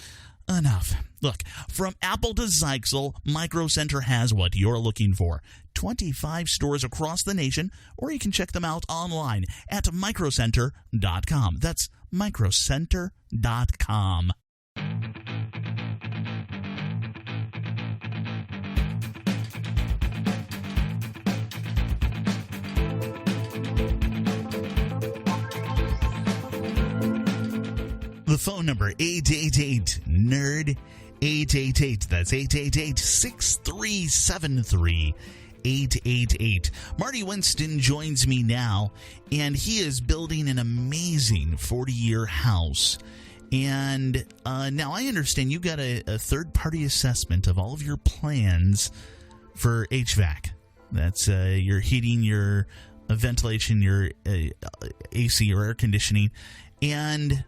B: Enough. Look, from Apple to Zyxel, Micro Center has what you're looking for. 25 stores across the nation, or you can check them out online at microcenter.com. That's microcenter.com. The phone number, 888-NERD, 888. That's 888-6373, 888. Marty Winston joins me now, and he is building an amazing 40-year house. And now I understand you got a third-party assessment of all of your plans for HVAC. That's your heating, your ventilation, your AC, your air conditioning, and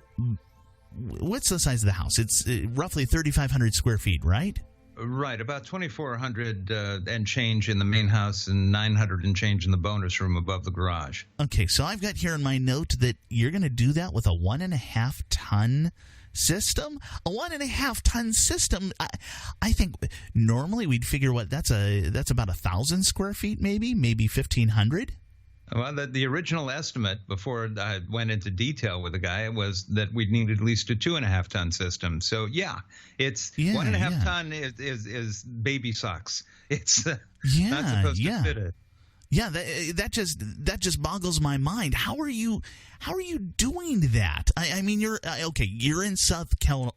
B: what's the size of the house? It's roughly 3,500 square feet, right?
E: Right, about 2,400 and change in the main house and 900 and change in the bonus room above the garage.
B: Okay, so I've got here in my note that you're going to do that with a 1.5-ton system. A 1.5-ton system. I think normally we'd figure that's about 1,000 square feet, maybe 1,500.
E: Well, the original estimate before I went into detail with the guy was that we'd need at least a 2.5-ton system. So yeah, it's 1.5 ton is baby socks. It's not supposed to fit it.
B: Yeah, that just boggles my mind. How are you doing that? I mean, you're in South Carolina.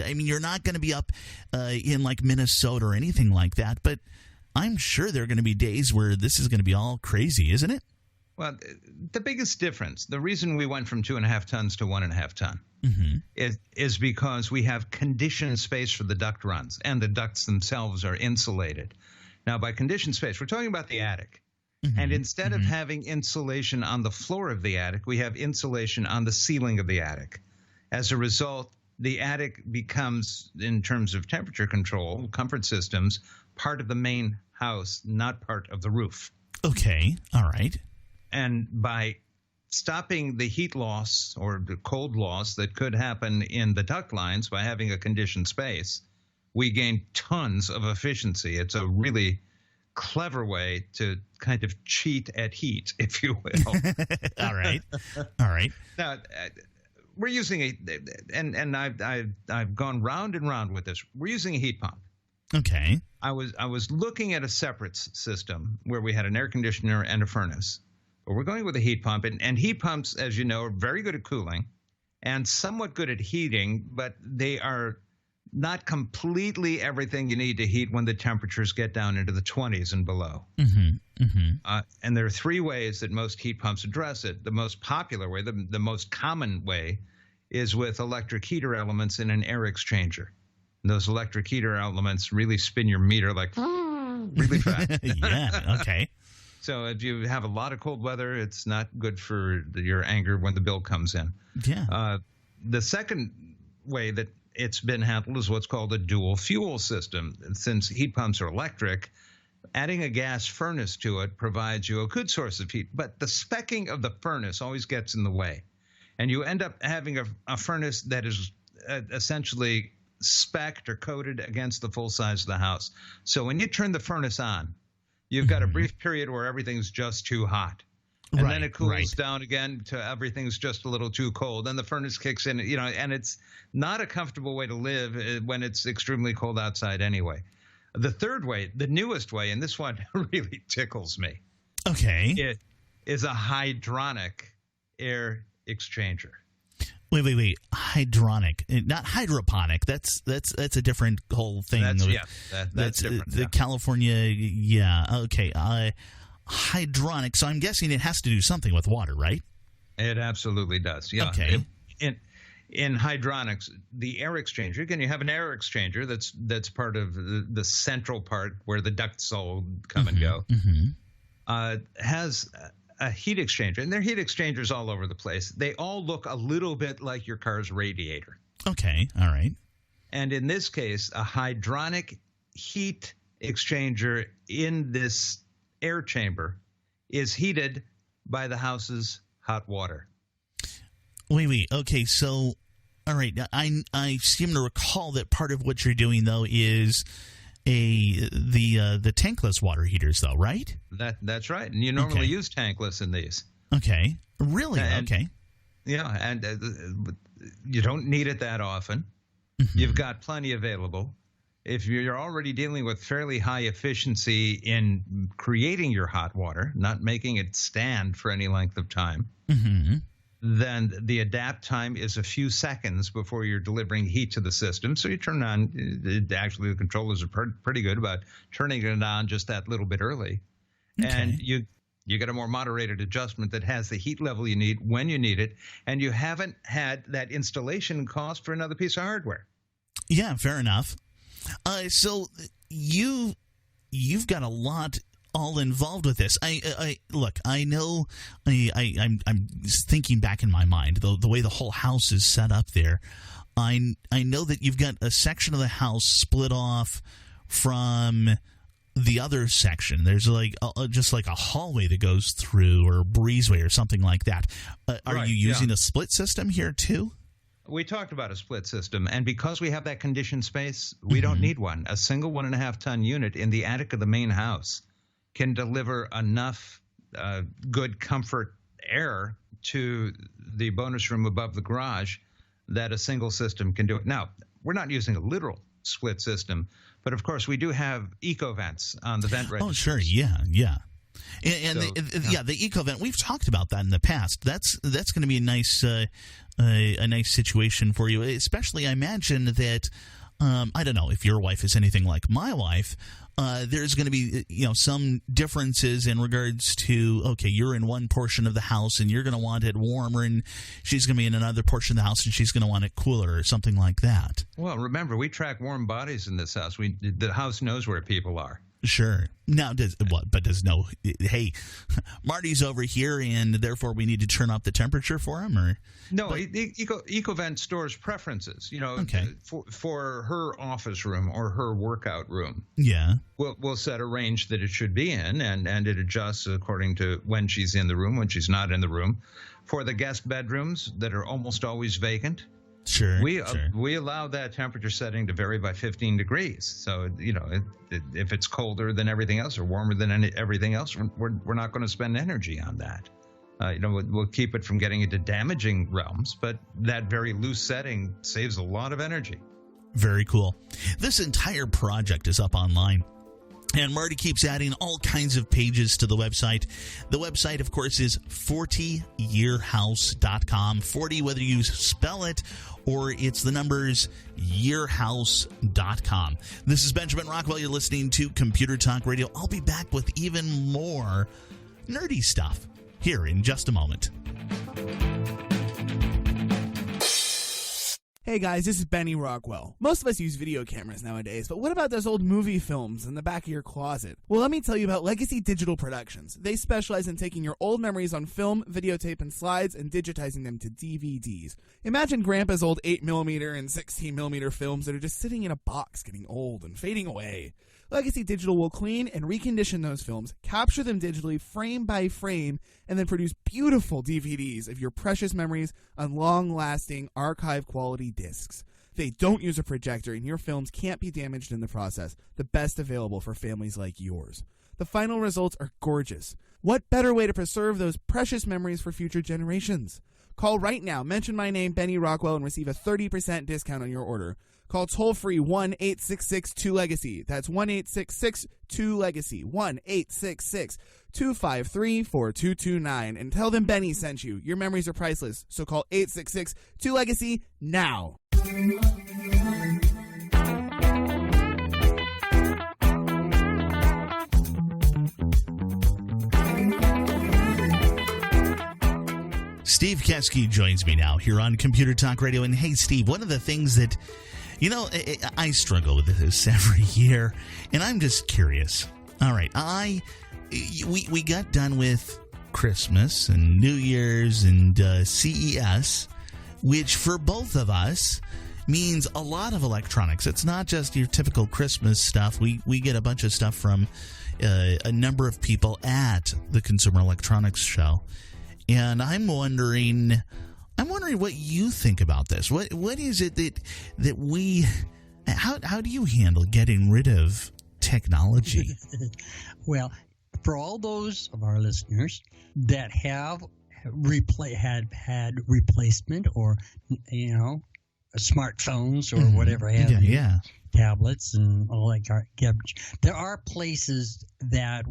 B: I mean, you're not going to be up in like Minnesota or anything like that, but I'm sure there are going to be days where this is going to be all crazy, isn't it?
E: Well, the biggest difference, the reason we went from 2.5 tons to 1.5 ton, is because we have conditioned space for the duct runs, and the ducts themselves are insulated. Now, by conditioned space, we're talking about the attic. And instead of having insulation on the floor of the attic, we have insulation on the ceiling of the attic. As a result, the attic becomes, in terms of temperature control, comfort systems, part of the main house, not part of the roof.
B: Okay. All right.
E: And by stopping the heat loss or the cold loss that could happen in the duct lines by having a conditioned space, we gain tons of efficiency. It's a really clever way to kind of cheat at heat, if you will.
B: All right. All right.
E: Now, we're using and I've gone round and round with this. We're using a heat pump.
B: Okay.
E: I was looking at a separate system where we had an air conditioner and a furnace. But we're going with a heat pump, and heat pumps, as you know, are very good at cooling and somewhat good at heating, but they are not completely everything you need to heat when the temperatures get down into the 20s and below. And there are three ways that most heat pumps address it. The most popular way, the most common way, is with electric heater elements in an air exchanger. And those electric heater elements really spin your meter like really fast.
B: Yeah, okay.
E: So if you have a lot of cold weather, it's not good for your anger when the bill comes in.
B: Yeah.
E: The second way that it's been handled is what's called a dual fuel system. Since heat pumps are electric, adding a gas furnace to it provides you a good source of heat, but the speccing of the furnace always gets in the way. And you end up having a furnace that is essentially specced or coated against the full size of the house. So when you turn the furnace on, you've got a brief period where everything's just too hot. And then it cools down again to everything's just a little too cold. Then the furnace kicks in, and it's not a comfortable way to live when it's extremely cold outside anyway. The third way, the newest way, and this one really tickles me.
B: Okay.
E: It is a hydronic air exchanger.
B: Wait. Hydronic, not hydroponic. That's a different whole thing.
E: That's different.
B: The California, yeah. Okay. Hydronic. So I'm guessing it has to do something with water, right?
E: It absolutely does. Yeah.
B: Okay.
E: In hydronics, the air exchanger, again, you have an air exchanger that's part of the central part where the ducts all come and go. Has a heat exchanger, and there are heat exchangers all over the place. They all look a little bit like your car's radiator.
B: Okay, all right.
E: And in this case, a hydronic heat exchanger in this air chamber is heated by the house's hot water.
B: Wait. Okay, so, all right. I seem to recall that part of what you're doing, though, is the tankless water heaters, though, right?
E: That's right. And you normally use tankless in these.
B: Okay. Really? Okay.
E: Yeah, and you don't need it that often. You've got plenty available. If you're already dealing with fairly high efficiency in creating your hot water, not making it stand for any length of time, then the adapt time is a few seconds before you're delivering heat to the system. So you turn on, actually the controllers are pretty good about turning it on just that little bit early. Okay. And you get a more moderated adjustment that has the heat level you need when you need it, and you haven't had that installation cost for another piece of hardware.
B: Yeah, fair enough. So you've got a lot all involved with this. Look, I know I'm thinking back in my mind the way the whole house is set up there. I know that you've got a section of the house split off from the other section. There's just like a hallway that goes through, or a breezeway or something like that. Are you using a split system here too?
E: We talked about a split system, and because we have that conditioned space, we don't need one. A single 1.5-ton unit in the attic of the main house can deliver enough good comfort air to the bonus room above the garage that a single system can do it. Now, we're not using a literal split system, but of course we do have eco vents on the vent registers.
B: Oh, sure, yeah. And the eco vent, we've talked about that in the past. That's going to be a nice situation for you, especially I imagine that I don't know if your wife is anything like my wife. There's going to be, some differences in regards to, okay, you're in one portion of the house and you're going to want it warmer, and she's going to be in another portion of the house and she's going to want it cooler or something like that.
E: Well, remember, we track warm bodies in this house. The house knows where people are.
B: Sure. Now, hey, Marty's over here and therefore we need to turn up the temperature for him? Or
E: no, EcoVent stores preferences,
B: okay.
E: for her office room or her workout room.
B: Yeah.
E: We'll set a range that it should be in, and it adjusts according to when she's in the room, when she's not in the room. For the guest bedrooms that are almost always vacant,
B: sure,
E: we allow that temperature setting to vary by 15 degrees. So, if it's colder than everything else or warmer than everything else, we're not going to spend energy on that. We'll keep it from getting into damaging realms, but that very loose setting saves a lot of energy.
B: Very cool. This entire project is up online. And Marty keeps adding all kinds of pages to the website. The website, of course, is 40yearhouse.com. 40, whether you spell it or it's the numbers, yearhouse.com. This is Benjamin Rockwell. You're listening to Computer Talk Radio. I'll be back with even more nerdy stuff here in just a moment.
C: Hey guys, this is Benny Rockwell. Most of us use video cameras nowadays, but what about those old movie films in the back of your closet? Well, let me tell you about Legacy Digital Productions. They specialize in taking your old memories on film, videotape, and slides and digitizing them to DVDs. Imagine Grandpa's old 8mm and 16mm films that are just sitting in a box getting old and fading away. Legacy Digital will clean and recondition those films, capture them digitally frame by frame, and then produce beautiful DVDs of your precious memories on long-lasting, archive-quality discs. They don't use a projector, and your films can't be damaged in the process, the best available for families like yours. The final results are gorgeous. What better way to preserve those precious memories for future generations? Call right now, mention my name, Benny Rockwell, and receive a 30% discount on your order. Call toll-free 1-866-2-LEGACY. That's 1-866-2-LEGACY. 1-866-253-4229. And tell them Benny sent you. Your memories are priceless. So call 866-2-LEGACY now.
B: Steve Keske joins me now here on Computer Talk Radio. And hey, Steve, one of the things that I struggle with this every year, and I'm just curious. All right, we got done with Christmas and New Year's and CES, which for both of us means a lot of electronics. It's not just your typical Christmas stuff. We get a bunch of stuff from a number of people at the Consumer Electronics Show, and I'm wondering what you think about this. What is it that we? How do you handle getting rid of technology?
F: Well, for all those of our listeners that have had replacement or smartphones or whatever have you, tablets and all that garbage, there are places that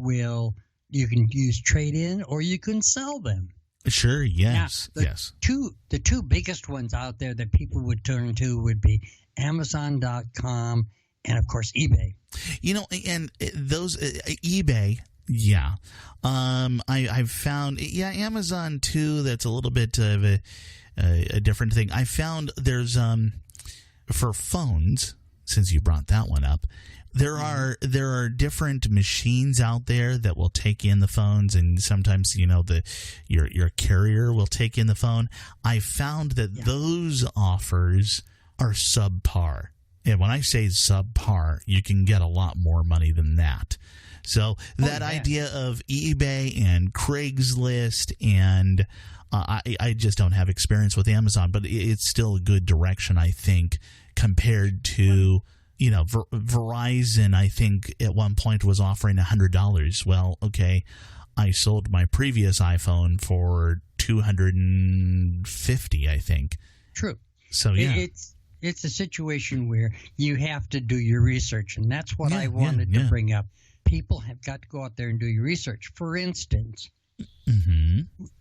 F: you can use trade-in or you can sell them.
B: Sure, yes,
F: now, the two biggest ones out there that people would turn to would be Amazon.com and, of course, eBay.
B: And those eBay, yeah. I've found, Amazon too. That's a little bit of a different thing. I found there's for phones. Since you brought that one up, there are different machines out there that will take in the phones, and sometimes your carrier will take in the phone. I found that those offers are subpar, and when I say subpar, you can get a lot more money than that. So that idea of eBay and Craigslist, and I just don't have experience with Amazon, but it's still a good direction, I think, compared to Verizon. I think at one point was offering $100. Well, okay, I sold my previous iPhone for $250, I think.
F: True.
B: So yeah,
F: it's a situation where you have to do your research, and that's what I wanted to bring up. People have got to go out there and do your research. For instance,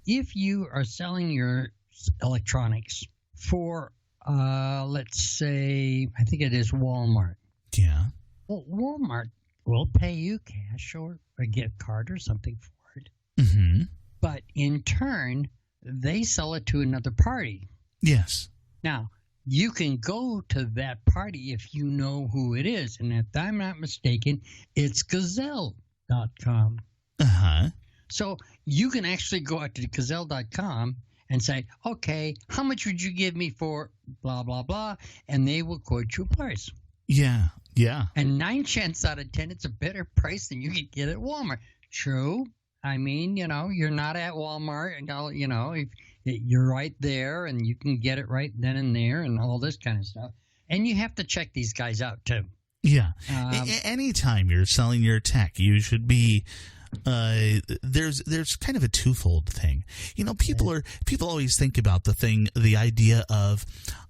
F: if you are selling your electronics for let's say, I think it is Walmart.
B: Yeah.
F: Well, Walmart will pay you cash or a gift card or something for it.
B: Mm-hmm.
F: But in turn, they sell it to another party.
B: Yes.
F: Now, you can go to that party if you know who it is. And if I'm not mistaken, it's Gazelle.com.
B: Uh-huh.
F: So you can actually go out to Gazelle.com and say, okay, how much would you give me for blah, blah, blah? And they will quote you a price.
B: Yeah, yeah.
F: And 9 chances out of 10, it's a better price than you could get at Walmart. True. I mean, you're not at Walmart, and you're right there, and you can get it right then and there, and all this kind of stuff. And you have to check these guys out too.
B: Yeah. Anytime you're selling your tech, you should be. There's kind of a twofold thing. People always think about the idea of,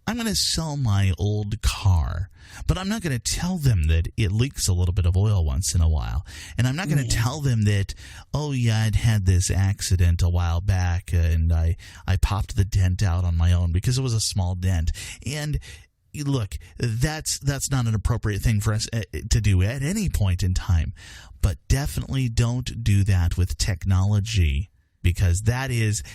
B: I'm going to sell my old car, but I'm not going to tell them that it leaks a little bit of oil once in a while. And I'm not going to tell them that, oh yeah, I'd had this accident a while back and I popped the dent out on my own because it was a small dent. And look, that's not an appropriate thing for us to do at any point in time. But definitely don't do that with technology, because that's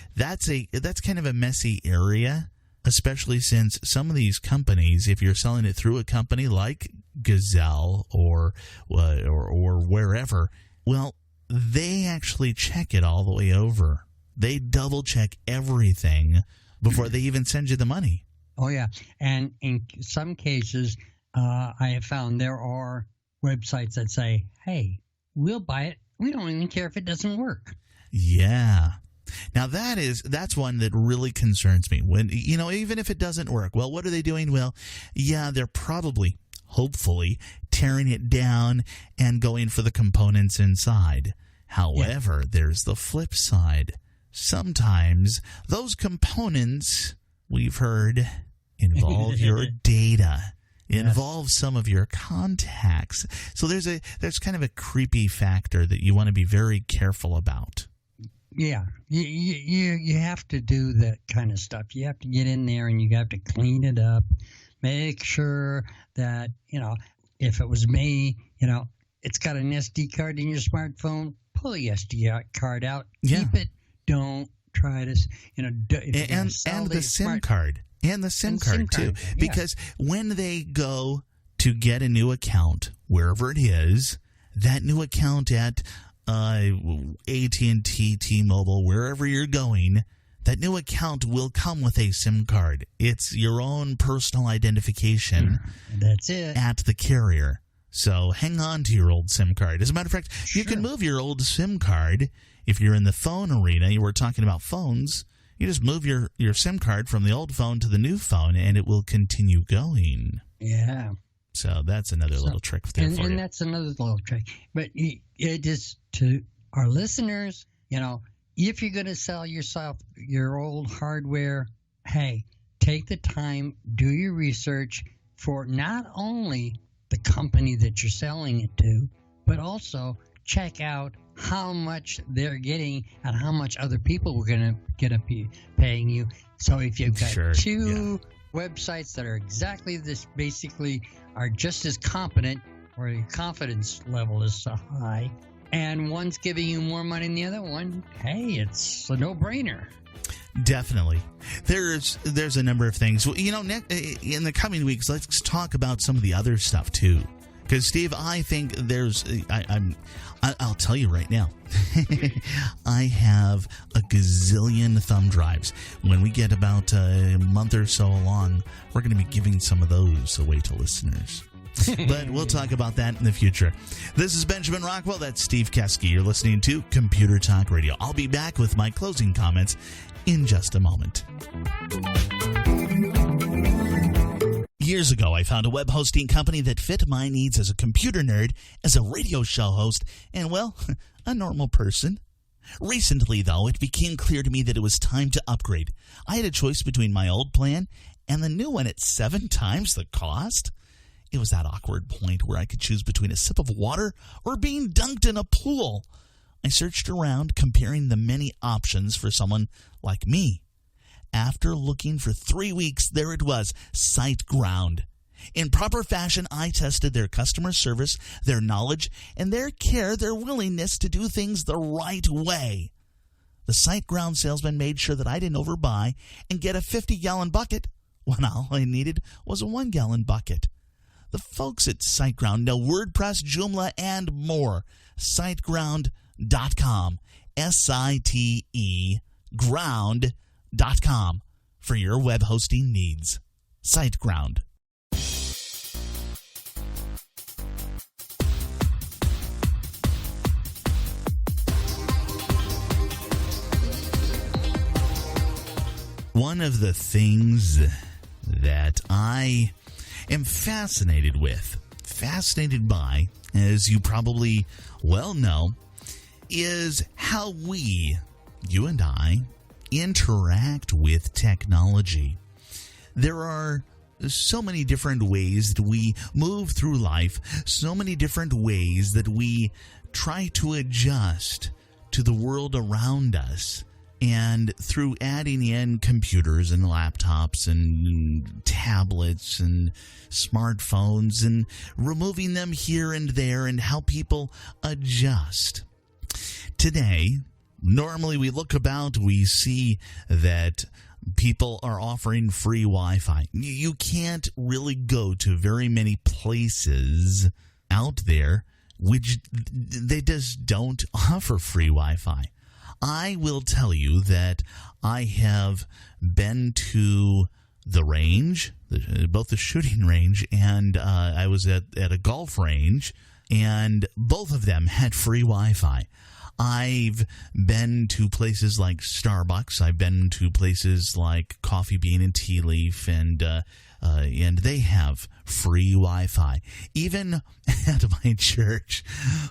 B: kind of a messy area, especially since some of these companies, if you're selling it through a company like Gazelle or wherever, well, they actually check it all the way over. They double check everything before they even send you the money.
F: Oh, yeah. And in some cases, I have found there are websites that say, hey, we'll buy it. We don't even care if it doesn't work.
B: Yeah. Now, that's one that really concerns me. When, even if it doesn't work, well, what are they doing? Well, yeah, they're probably, hopefully, tearing it down and going for the components inside. However, there's the flip side. Sometimes those components, we've heard, involve your data, involve some of your contacts. So there's kind of a creepy factor that you want to be very careful about.
F: Yeah, you have to do that kind of stuff. You have to get in there and you have to clean it up. Make sure that, if it was me, it's got an SD card in your smartphone, pull the SD card out, keep it. Don't try to, and
B: the SIM card. And the SIM card, too. Yeah. Because when they go to get a new account, wherever it is, that new account at AT&T, T-Mobile, wherever you're going, that new account will come with a SIM card. It's your own personal identification.
F: That's it.
B: At the carrier. So hang on to your old SIM card. As a matter of fact, you can move your old SIM card. If you're in the phone arena, you were talking about phones, you just move your SIM card from the old phone to the new phone, and it will continue going.
F: Yeah.
B: So that's another little trick there for you.
F: And that's another little trick. But it is to our listeners, if you're going to sell yourself your old hardware, hey, take the time, do your research for not only the company that you're selling it to, but also check out how much they're getting and how much other people are going to be paying you. So if you've got two websites that are exactly this, basically are just as competent, or your confidence level is so high, and one's giving you more money than the other one, hey, it's a no-brainer.
B: Definitely. There's a number of things. In the coming weeks, let's talk about some of the other stuff, too. Because, Steve, I think I'll tell you right now, I have a gazillion thumb drives. When we get about a month or so along, we're going to be giving some of those away to listeners. But we'll talk about that in the future. This is Benjamin Rockwell. That's Steve Keske. You're listening to Computer Talk Radio. I'll be back with my closing comments in just a moment. Years ago, I found a web hosting company that fit my needs as a computer nerd, as a radio show host, and, well, a normal person. Recently, though, it became clear to me that it was time to upgrade. I had a choice between my old plan and the new one at 7 times the cost. It was that awkward point where I could choose between a sip of water or being dunked in a pool. I searched around, comparing the many options for someone like me. After looking for 3 weeks, there it was, SiteGround. In proper fashion, I tested their customer service, their knowledge, and their care, their willingness to do things the right way. The SiteGround salesman made sure that I didn't overbuy and get a 50-gallon bucket when all I needed was a 1-gallon bucket. The folks at SiteGround know WordPress, Joomla, and more. SiteGround.com. S-I-T-E ground.com for your web hosting needs. SiteGround. One of the things that I am fascinated by, as you probably well know, is how we, you and I, interact with technology. There are so many different ways that we move through life, so many different ways that we try to adjust to the world around us. And through adding in computers and laptops and tablets and smartphones and removing them here and there and how people adjust. Today, normally we look about, we see that people are offering free Wi-Fi. You can't really go to very many places out there which they just don't offer free Wi-Fi. I will tell you that I have been to the range, both the shooting range and I was at a golf range, and both of them had free Wi-Fi. I've been to places like Starbucks. I've been to places like Coffee Bean and Tea Leaf, and they have free Wi-Fi. Even at my church,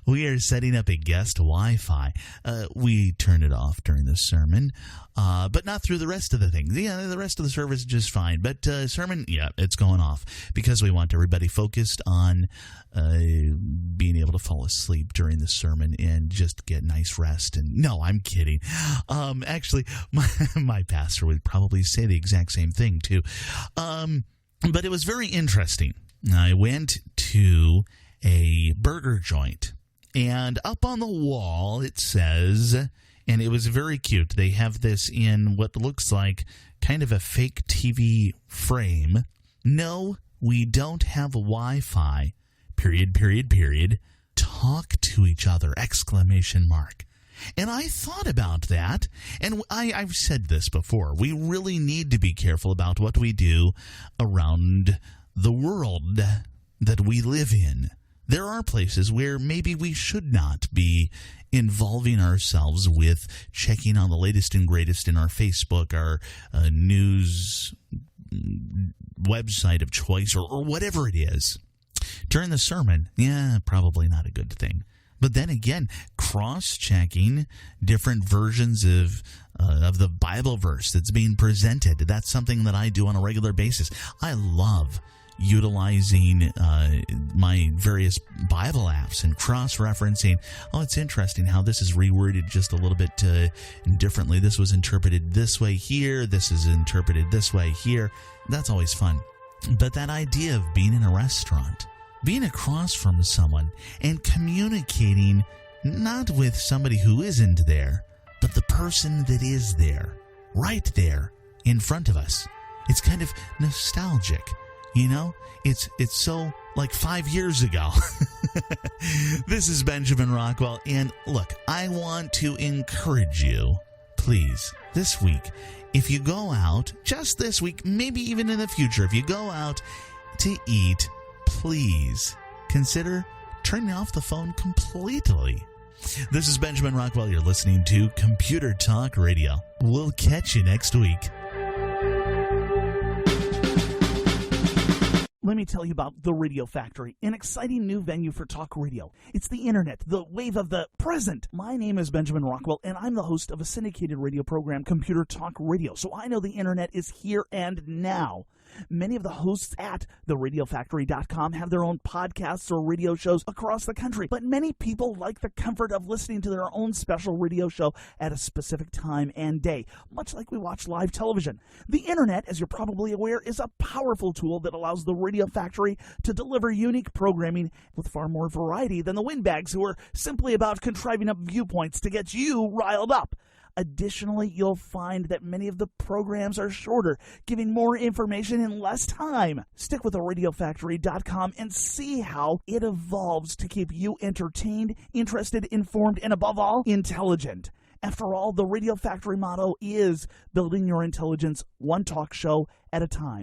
B: we are setting up a guest Wi-Fi. We turn it off during the sermon, but not through the rest of the thing. Yeah, the rest of the service is just fine. But sermon, yeah, it's going off because we want everybody focused on being able to fall asleep during the sermon and just get nice rest. And no, I'm kidding. Actually, my pastor would probably say the exact same thing too. But it was very interesting. I went to a burger joint, and up on the wall it says, and it was very cute, they have this in what looks like kind of a fake TV frame. No, we don't have Wi-Fi, ... Talk to each other, ! And I thought about that, and I've said this before. We really need to be careful about what we do around the world that we live in. There are places where maybe we should not be involving ourselves with checking on the latest and greatest in our Facebook, our news website of choice, or whatever it is. During the sermon, yeah, probably not a good thing. But then again, cross-checking different versions of the Bible verse that's being presented, that's something that I do on a regular basis. I love utilizing my various Bible apps and cross-referencing. Oh, it's interesting how this is reworded just a little bit differently. This was interpreted this way here. This is interpreted this way here. That's always fun. But that idea of being in a restaurant, being across from someone and communicating not with somebody who isn't there, but the person that is there, right there in front of us. It's kind of nostalgic, you know? It's so like 5 years ago. This is Benjamin Rockwell, and look, I want to encourage you, please, this week, if you go out, just this week, maybe even in the future, if you go out to eat, please consider turning off the phone completely. This is Benjamin Rockwell. You're listening to Computer Talk Radio. We'll catch you next week.
C: Let me tell you about The Radio Factory, an exciting new venue for talk radio. It's the internet, the wave of the present. My name is Benjamin Rockwell, and I'm the host of a syndicated radio program, Computer Talk Radio. So I know the internet is here and now. Many of the hosts at theradiofactory.com have their own podcasts or radio shows across the country, but many people like the comfort of listening to their own special radio show at a specific time and day, much like we watch live television. The internet, as you're probably aware, is a powerful tool that allows the Radio Factory to deliver unique programming with far more variety than the windbags who are simply about contriving up viewpoints to get you riled up. Additionally, you'll find that many of the programs are shorter, giving more information in less time. Stick with theradiofactory.com and see how it evolves to keep you entertained, interested, informed, and above all, intelligent. After all, the Radio Factory motto is building your intelligence one talk show at a time.